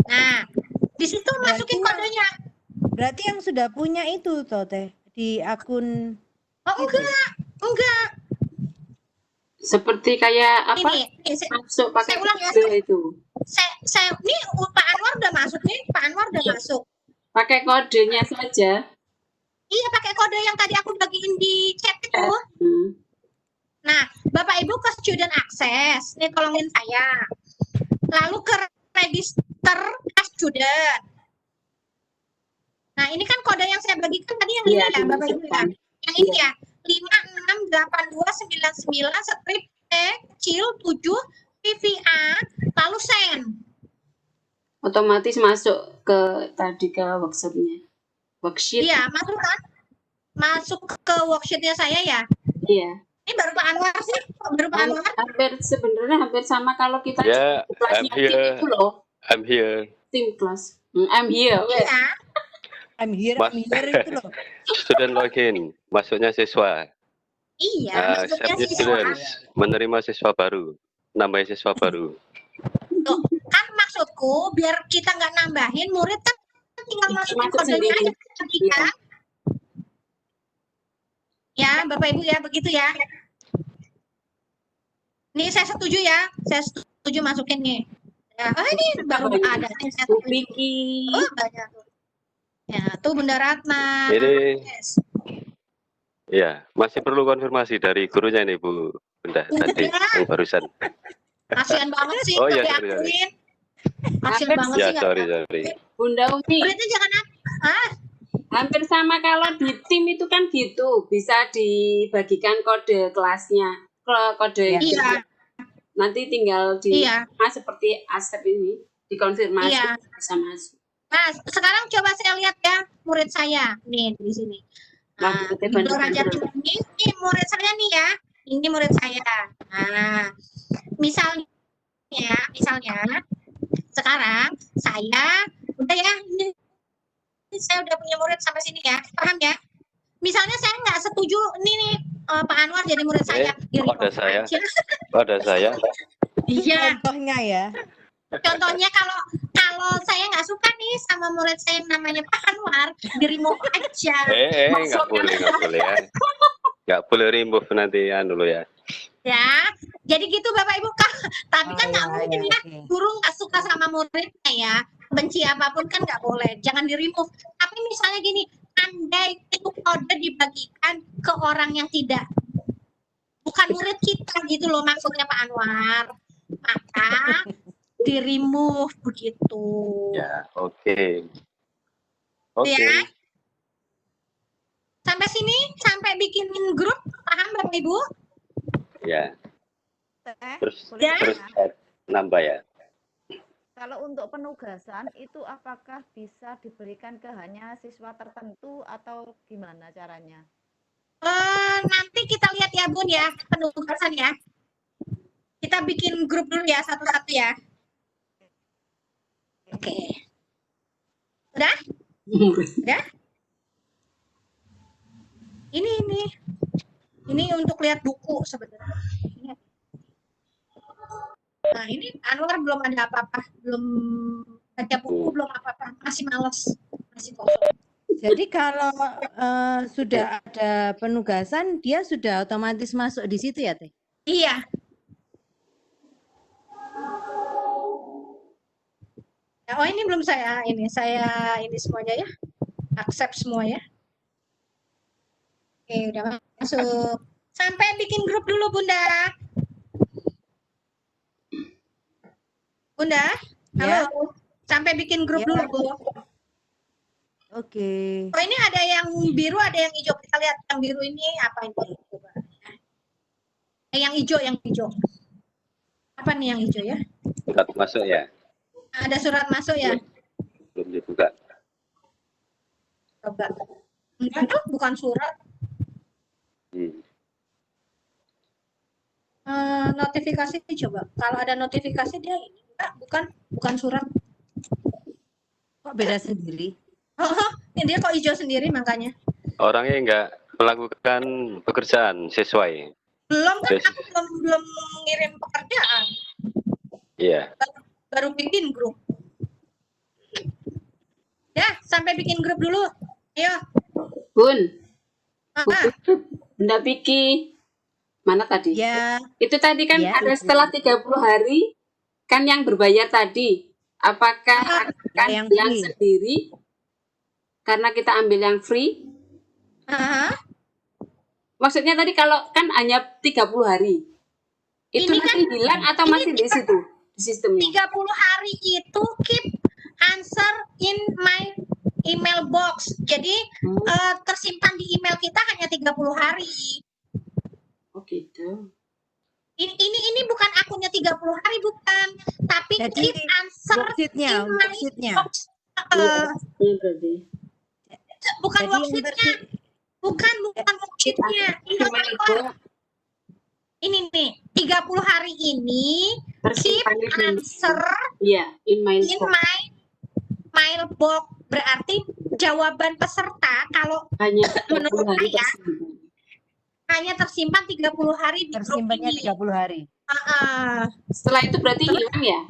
Nah, di situ masukin kodenya. Berarti yang sudah punya itu toh Teh di akun. Oh, enggak. Seperti kayak apa? Masuk pakai saya ulang ya. Itu. Saya ini Pak Anwar udah masuk nih. Pak Anwar udah masuk. Pakai kodenya saja. Iya, pakai kode yang tadi aku bagiin di chat itu. Nah, Bapak Ibu ke student access. Nih tolongin saya. Lalu ke register as student. Nah, ini kan kode yang saya bagikan tadi yang ini ya, Bapak Ibu ya. Yang ini ya. 568299 strip E kecil 7 PVA lalu send. otomatis masuk ke tadi ke worksheet. Iya, masuk ke worksheetnya saya ya. Iya. Ini baru Pak Anwar sih, baru Pak Anwar. Sebenarnya hampir sama kalau kita Ya, kelasnya tim itu loh. I'm here. Tim kelas. I'm here. Iya. I'm here itu loh. Student login, masuknya siswa. Iya, masuknya siswa. Menerima siswa baru, nambah siswa baru. Tuh, kan maksudku biar kita nggak nambahin, murid kan tinggal masukin kodenya aja ketika. Ya, Bapak Ibu ya, begitu ya. Nih saya setuju ya, saya setuju masukin nih. Ya, ini baru ada nih saya setuju. Oh, banyak tuh. Ya, tuh Bunda Ratna. Ini, ya, masih perlu konfirmasi dari gurunya ini Bu Bunda tadi yang barusan. Kasian banget sih, Oh iya, akuin. Kasian banget ya, sih. sorry. Bunda Umi. Muridnya jangan hampir sama kalau di tim itu kan gitu, bisa dibagikan kode kelasnya, kode iya. Nanti tinggal seperti Asep ini dikonfirmasi bisa masuk. Nah, sekarang coba saya lihat ya murid saya nih di sini. Nah, ini murid saya nih ya, ini murid saya. Nah, misalnya sekarang saya udah ya, ini saya udah punya murid sampai sini ya, paham ya? Misalnya saya nggak setuju nih Pak Anwar jadi murid saya. Ada saya. Iya. Contohnya ya. Contohnya kalau saya nggak suka nih sama murid saya yang namanya Pak Anwar, di-remove aja. Nggak boleh ya. Nggak boleh remove nanti dulu ya. Ya, jadi gitu Bapak Ibu. Tapi kan nggak mungkin ya, guru nggak suka sama muridnya ya. Benci apapun kan nggak boleh, jangan di-remove. Tapi misalnya gini, andai itu kode dibagikan ke orang yang bukan murid kita gitu loh maksudnya Pak Anwar, maka di-remove begitu. Ya, oke. Ya. Sampai sini, sampai bikinin grup, paham Bapak Ibu? Ya. Terus terus nambah ya. Kalau untuk penugasan itu apakah bisa diberikan ke hanya siswa tertentu atau gimana caranya? Nanti kita lihat ya Bun ya, penugasan ya. Kita bikin grup dulu ya satu-satu ya. Oke. Udah? Udah? Ini untuk lihat buku sebenarnya. Nah, ini Anwar belum ada apa-apa, belum baca buku, belum apa-apa, masih males, masih kosong. Jadi kalau sudah ada penugasan, dia sudah otomatis masuk di situ ya, Teh? Iya. Oh, ini belum saya ini semuanya ya. Accept semua ya. Oke, udah masuk. Sampai bikin grup dulu, Bunda. Bunda, halo. Sampai bikin grup dulu, Bu. Oke. Oh, ini ada yang biru, ada yang hijau. Kita lihat yang biru ini apa ini? Coba. Yang hijau. Apa nih yang hijau ya? Surat masuk ya. Ada surat masuk ya? Belum dibuka. Coba. Enggak, bukan surat. Notifikasi coba. Kalau ada notifikasi dia bukan surat. Kok beda sendiri? Ini dia kok hijau sendiri makanya. Orangnya nggak melakukan pekerjaan sesuai. Belum kan aku belum ngirim pekerjaan. Iya. Baru bikin grup. Ya, sampai bikin grup dulu. Ayo. Bun. Bunda Piki. Mana tadi? Ya. Itu tadi kan ada setelah 30 hari kan yang berbayar tadi. Apakah akan yang sendiri karena kita ambil yang free? Maksudnya tadi kalau kan hanya 30 hari. Itu ini nanti kan, hilang atau masih di situ? Di sistemnya. 30 hari itu keep answer in my email box. Jadi tersimpan di email kita hanya 30 hari. Oh gitu. Ini bukan akunnya 30 hari, bukan. Tapi Jadi keep answer worksheet-nya, in my worksheet-nya. box. Iya berarti. Bukan Jadi yang worksheet-nya. versi Bukan worksheet-nya. Ini nih, 30 hari ini keep answer Iya, in my in mailbox. Berarti jawaban peserta kalau hanya menurut 30 hari saya tersimpan. hanya tersimpan 30 hari di grup tersimpannya ini. 30 hari. Setelah itu berarti hilang ya?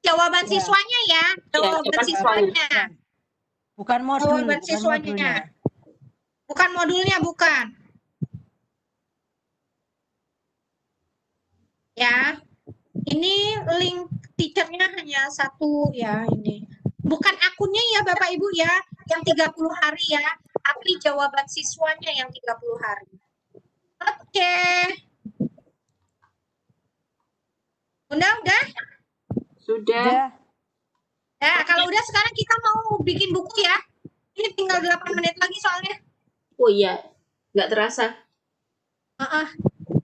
Jawaban Ya. siswanya ya, jawaban jawaban siswanya. Bukan modul, Jawaban bukan siswanya. modulnya. Bukan modulnya, bukan. Ya, ini link teachernya hanya satu ya ini. Bukan akunnya ya Bapak Ibu ya, yang 30 hari ya, tapi jawaban siswanya yang 30 hari. Oke. Udah? Sudah. Ya, kalau udah sekarang kita mau bikin buku ya. Ini tinggal 8 menit lagi soalnya. Oh iya, nggak terasa.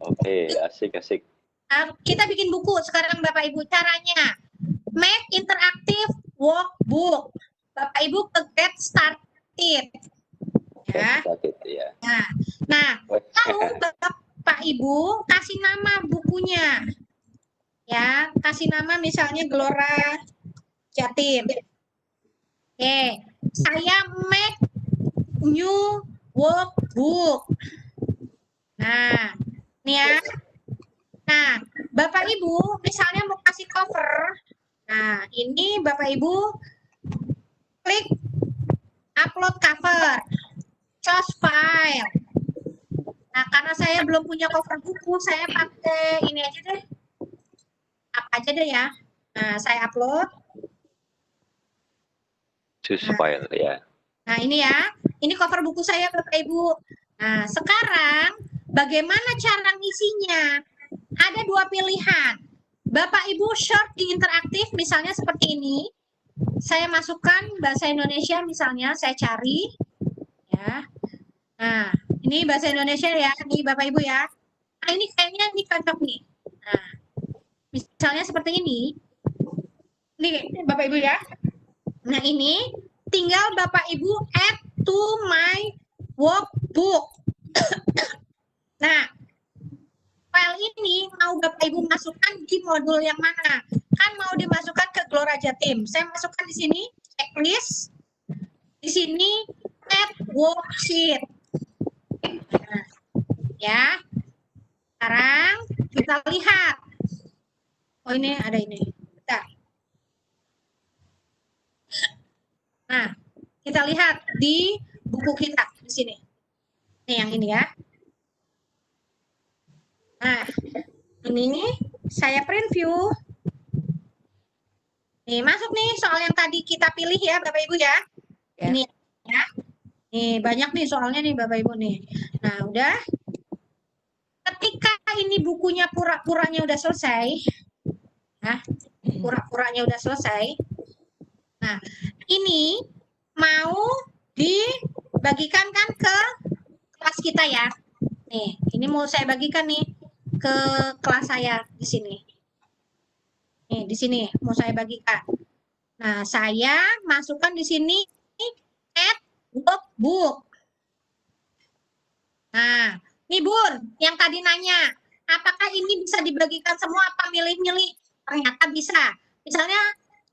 Oke, asik. Kita bikin buku sekarang Bapak Ibu. Caranya make interactive workbook. Bapak Ibu ke get started. Ya. Ya. Nah, lalu Bapak Ibu kasih nama bukunya. Ya, kasih nama misalnya Gelora Jatim. Oke, saya make new workbook. Nah, ini ya. Nah, Bapak Ibu misalnya mau kasih cover. Nah, ini Bapak Ibu klik upload cover, choose file. Nah, karena saya belum punya cover buku, saya pakai ini aja deh. Apa aja deh ya. Nah, saya upload. Choose file ya. Nah, ini ya. Ini cover buku saya Bapak Ibu. Nah, sekarang bagaimana cara ngisinya? Ada dua pilihan. Bapak Ibu short di interaktif misalnya seperti ini. Saya masukkan bahasa Indonesia misalnya, saya cari ya. Nah, ini bahasa Indonesia ya, nih Bapak Ibu ya. Nah, ini kayaknya ini cocok nih. Nah, misalnya seperti ini. Nih Bapak Ibu ya. Nah, ini tinggal Bapak Ibu add to my workbook. Nah, file ini mau Bapak Ibu masukkan di modul yang mana? Kan mau dimasukkan ke Gelora Jatim. Saya masukkan di sini checklist. Di sini add worksheet. Nah, ya. Sekarang kita lihat. Oh, ini ada ini. Bentar. Nah, kita lihat di buku kita di sini. Ini yang ini ya. Nah, ini saya preview. Nih, masuk nih soal yang tadi kita pilih ya, Bapak Ibu ya. Ini ya. Nih, banyak nih soalnya nih Bapak Ibu nih. Nah, udah. Ketika ini bukunya pura-puranya udah selesai. Nah, pura-puranya udah selesai. Nah, ini mau dibagikan kan ke kelas kita ya. Nih, ini mau saya bagikan nih ke kelas saya di sini. Nih, di sini mau saya bagikan. Nah, saya masukkan di sini add workbook. Nah, nih Bun, yang tadi nanya, apakah ini bisa dibagikan semua apa milih-milih? Ternyata bisa. Misalnya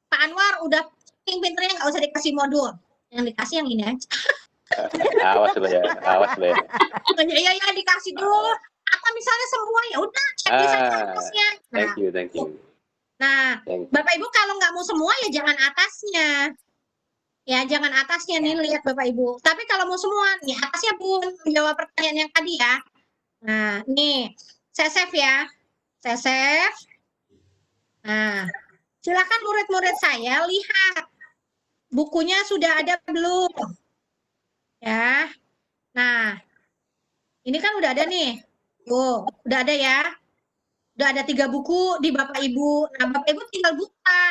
Pak Anwar udah pinternya nggak usah dikasih modul. Yang dikasih yang ini aja. Awas lo ya. Ya, dikasih dulu. Apa misalnya semua ya udah checklist aja atasnya. Thank you. Nah, Bapak Ibu kalau nggak mau semua ya jangan atasnya. Ya, jangan atasnya nih lihat Bapak Ibu. Tapi kalau mau semua, nih atasnya Bun menjawab pertanyaan yang tadi ya. Nah, nih saya save ya. Saya save. Nah, silakan murid-murid saya lihat bukunya sudah ada belum? Ya. Nah, ini kan udah ada nih. Tuh, udah ada ya. Udah ada 3 buku di Bapak Ibu. Nah, Bapak Ibu tinggal buka.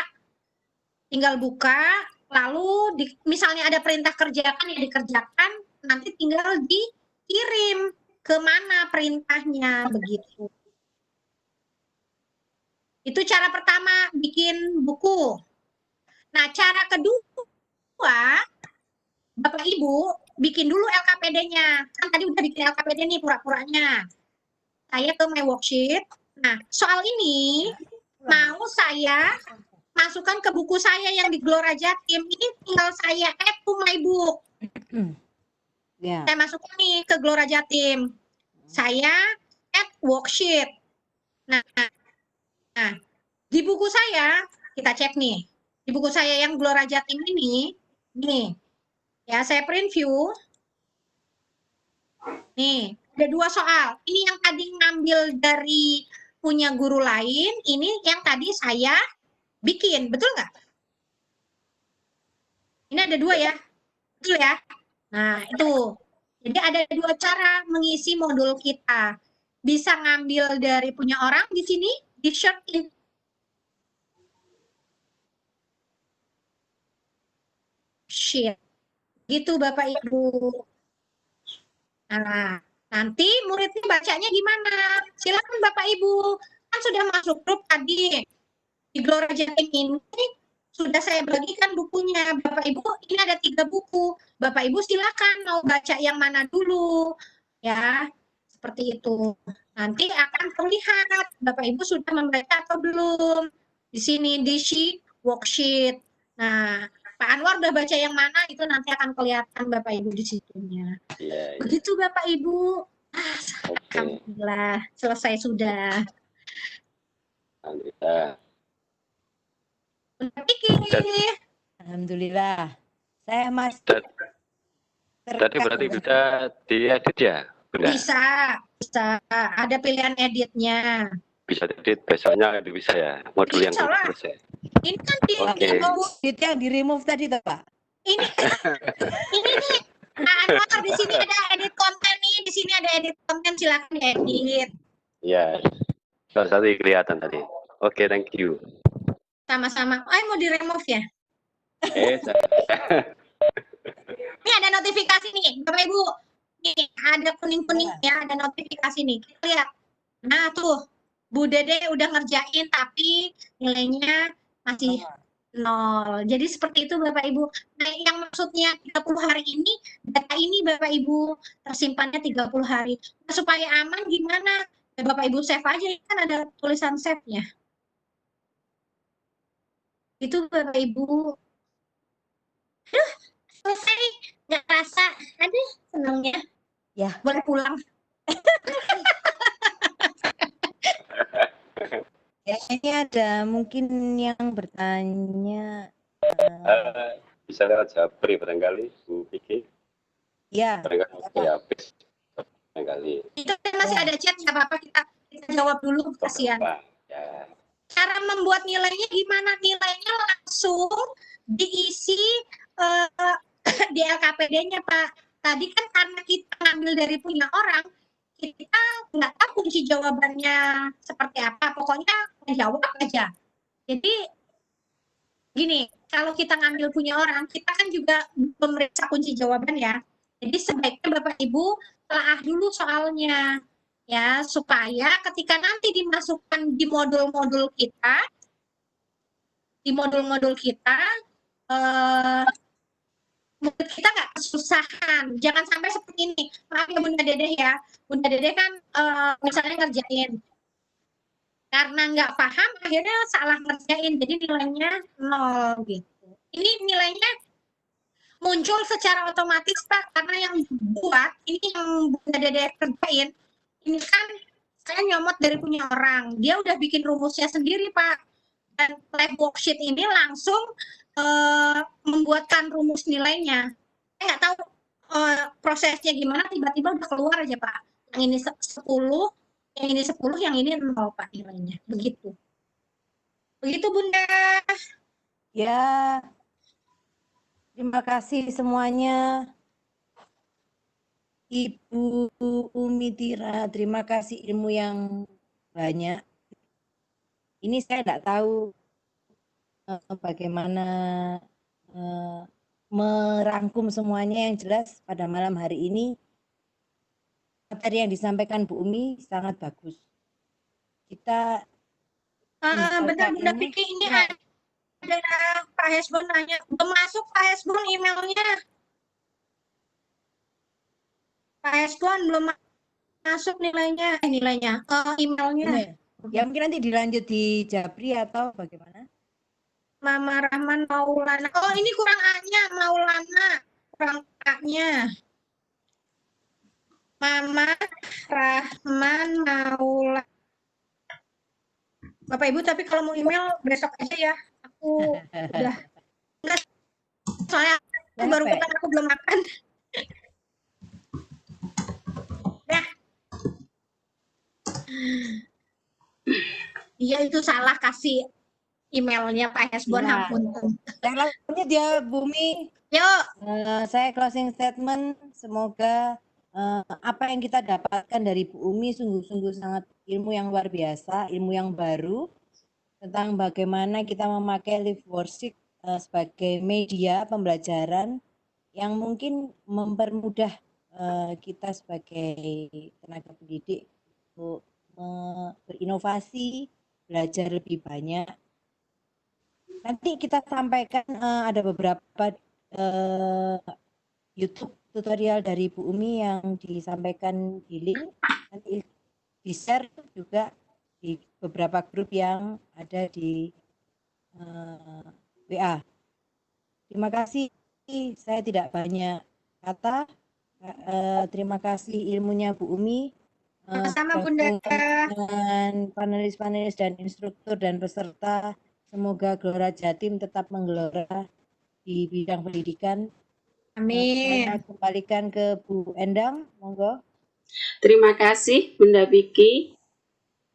Tinggal buka, lalu misalnya ada perintah kerjakan ya dikerjakan, nanti tinggal dikirim ke mana perintahnya begitu. Itu cara pertama bikin buku. Nah, cara kedua, Bapak Ibu bikin dulu LKPD-nya. Kan tadi udah bikin LKPD nih pura-puranya. Saya ke My Worksheet. Nah, soal ini mau saya masukkan ke buku saya yang di Gelora Jatim. Ini tinggal saya add to my book. Ya. Saya masukkan nih ke Gelora Jatim. Saya add worksheet. Nah, di buku saya kita cek nih. Di buku saya yang Gelora Jatim ini, nih, ya saya print view. Nih, ada 2 soal. Ini yang tadi ngambil dari punya guru lain, ini yang tadi saya bikin, betul nggak? Ini ada 2 ya, betul ya? Nah, itu. Jadi ada 2 cara mengisi modul kita. Bisa ngambil dari punya orang di sini, di short in sheet. Gitu Bapak Ibu. Nah, nanti muridnya bacanya gimana? Silakan Bapak Ibu. Kan sudah masuk grup tadi. Di Gelora Jatim ini sudah saya bagikan bukunya. Bapak Ibu, ini ada 3 buku. Bapak Ibu silakan mau baca yang mana dulu. Ya, seperti itu. Nanti akan terlihat Bapak Ibu sudah membaca atau belum. Di sini di sheet worksheet. Nah, Pak Anwar udah baca yang mana itu nanti akan kelihatan Bapak Ibu di situnya. Iya, iya. Begitu Bapak Ibu. Oke. Alhamdulillah selesai sudah. Alhamdulillah. Udah pikir. Alhamdulillah. Saya Mas. Tadi berarti bisa diedit ya, Bunda? Bisa, bisa. Ada pilihan editnya. Bisa diedit, besoknya bisa ya, modul yang Bisa lah. selesai. Ini kan di Oke. Itu yang di remove tadi tuh Pak. ini nih Pak Anwar, di sini ada edit konten nih, di sini ada edit konten, silakan diedit. Iya, salah satu kelihatan tadi. Oke, thank you. Sama-sama. Mau di remove ya? Saya- Ini ada notifikasi nih, Bapak Ibu. Nih, ada kuning-kuning ya, ada notifikasi nih. Kita lihat. Nah, tuh. Bu Dede udah ngerjain tapi nilainya masih 0. Jadi seperti itu Bapak Ibu. Nah, yang maksudnya 30 hari ini, data ini Bapak Ibu tersimpannya 30 hari. Nah, supaya aman gimana? Ya, Bapak Ibu save aja, kan ada tulisan save-nya. Itu Bapak Ibu. Aduh, selesai. Nggak kerasa. Aduh, senangnya. Ya. Boleh pulang. Ya, ini ada mungkin yang bertanya. bisa lewat Japri barangkali, Bu Kiki. Ya. Barangkali waktu habis. Barangkali. Itu kan masih ada chat, nggak apa-apa kita jawab dulu, kasihan. Ya. Cara membuat nilainya gimana? Nilainya langsung diisi di LKPD-nya, Pak. Tadi kan karena kita ngambil dari punya orang, kita nggak tahu kunci jawabannya seperti apa. Pokoknya jawab aja. Jadi gini, kalau kita ngambil punya orang, kita kan juga memeriksa kunci jawaban ya. Jadi sebaiknya Bapak Ibu telah dulu soalnya ya, supaya ketika nanti dimasukkan di modul-modul kita, murid kita nggak kesusahan. Jangan sampai seperti ini. Maaf ya Bunda Dedeh ya. Bunda Dedeh kan misalnya ngerjain. Karena nggak paham, akhirnya salah ngerjain. Jadi nilainya 0 gitu. Ini nilainya muncul secara otomatis Pak. Karena yang buat, ini yang Bunda Dedeh kerjain, ini kan saya nyomot dari punya orang. Dia udah bikin rumusnya sendiri Pak. Dan lab worksheet ini langsung membuatkan rumus nilainya. Saya nggak tahu prosesnya gimana, tiba-tiba udah keluar aja Pak. Yang ini 10, yang ini 10, yang ini 0 Pak nilainya. Begitu. Begitu Bunda. Ya. Terima kasih semuanya. Ibu Umi Tira, terima kasih ilmu yang banyak. Ini saya tidak tahu bagaimana merangkum semuanya. Yang jelas pada malam hari ini materi yang disampaikan Bu Umi sangat bagus. Kita Bentar Bunda Piki, ini ada Pak Hesbon nanya, belum masuk Pak Hesbon emailnya. Pak Hesbon belum masuk nilainya, emailnya. Ya mungkin nanti dilanjut di Japri atau bagaimana? Mama Rahman Maulana. Oh, ini kurang A-nya, Maulana. Kurang A-nya. Mama Rahman Maulana. Bapak Ibu, tapi kalau mau email besok aja ya. Aku udah. Enggak, soalnya aku baru makan, aku belum makan. Nah. Iya, itu salah kasih emailnya Pak Hesbon, ampun. Yang lainnya dia Bumi. Yuk. Saya closing statement. Semoga apa yang kita dapatkan dari Bu Umi sungguh-sungguh sangat ilmu yang luar biasa, ilmu yang baru tentang bagaimana kita memakai live worksheet sebagai media pembelajaran yang mungkin mempermudah kita sebagai tenaga pendidik untuk berinovasi, belajar lebih banyak. Nanti kita sampaikan ada beberapa YouTube tutorial dari Bu Umi yang disampaikan di link, nanti di-share juga di beberapa grup yang ada di WA. Terima kasih, saya tidak banyak kata. Terima kasih ilmunya Bu Umi. Sama Bunda. Dengan panelis-panelis dan instruktur dan peserta. Semoga Gelora Jatim tetap menggelora di bidang pendidikan. Amin. Saya kembalikan ke Bu Endang, monggo. Terima kasih Bunda Vicky.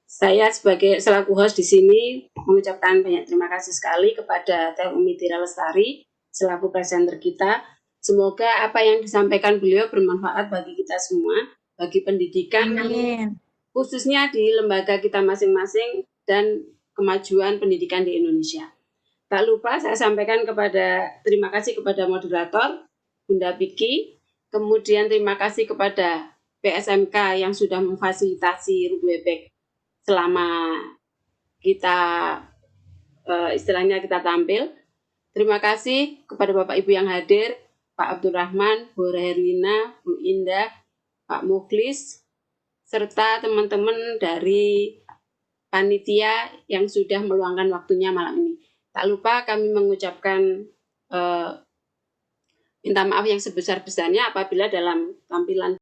Saya selaku host di sini mengucapkan banyak terima kasih sekali kepada Teh Umi Tira Lestari selaku presenter kita. Semoga apa yang disampaikan beliau bermanfaat bagi kita semua, bagi pendidikan, khususnya di lembaga kita masing-masing dan kemajuan pendidikan di Indonesia. Tak lupa saya sampaikan terima kasih kepada moderator Bunda Vicky, kemudian terima kasih kepada PSMK yang sudah memfasilitasi Rubebek selama kita istilahnya kita tampil. Terima kasih kepada Bapak Ibu yang hadir, Pak Abdurrahman, Bu Herlina, Bu Indah, Pak Mukhlis, serta teman-teman dari panitia yang sudah meluangkan waktunya malam ini. Tak lupa kami mengucapkan minta maaf yang sebesar-besarnya apabila dalam tampilan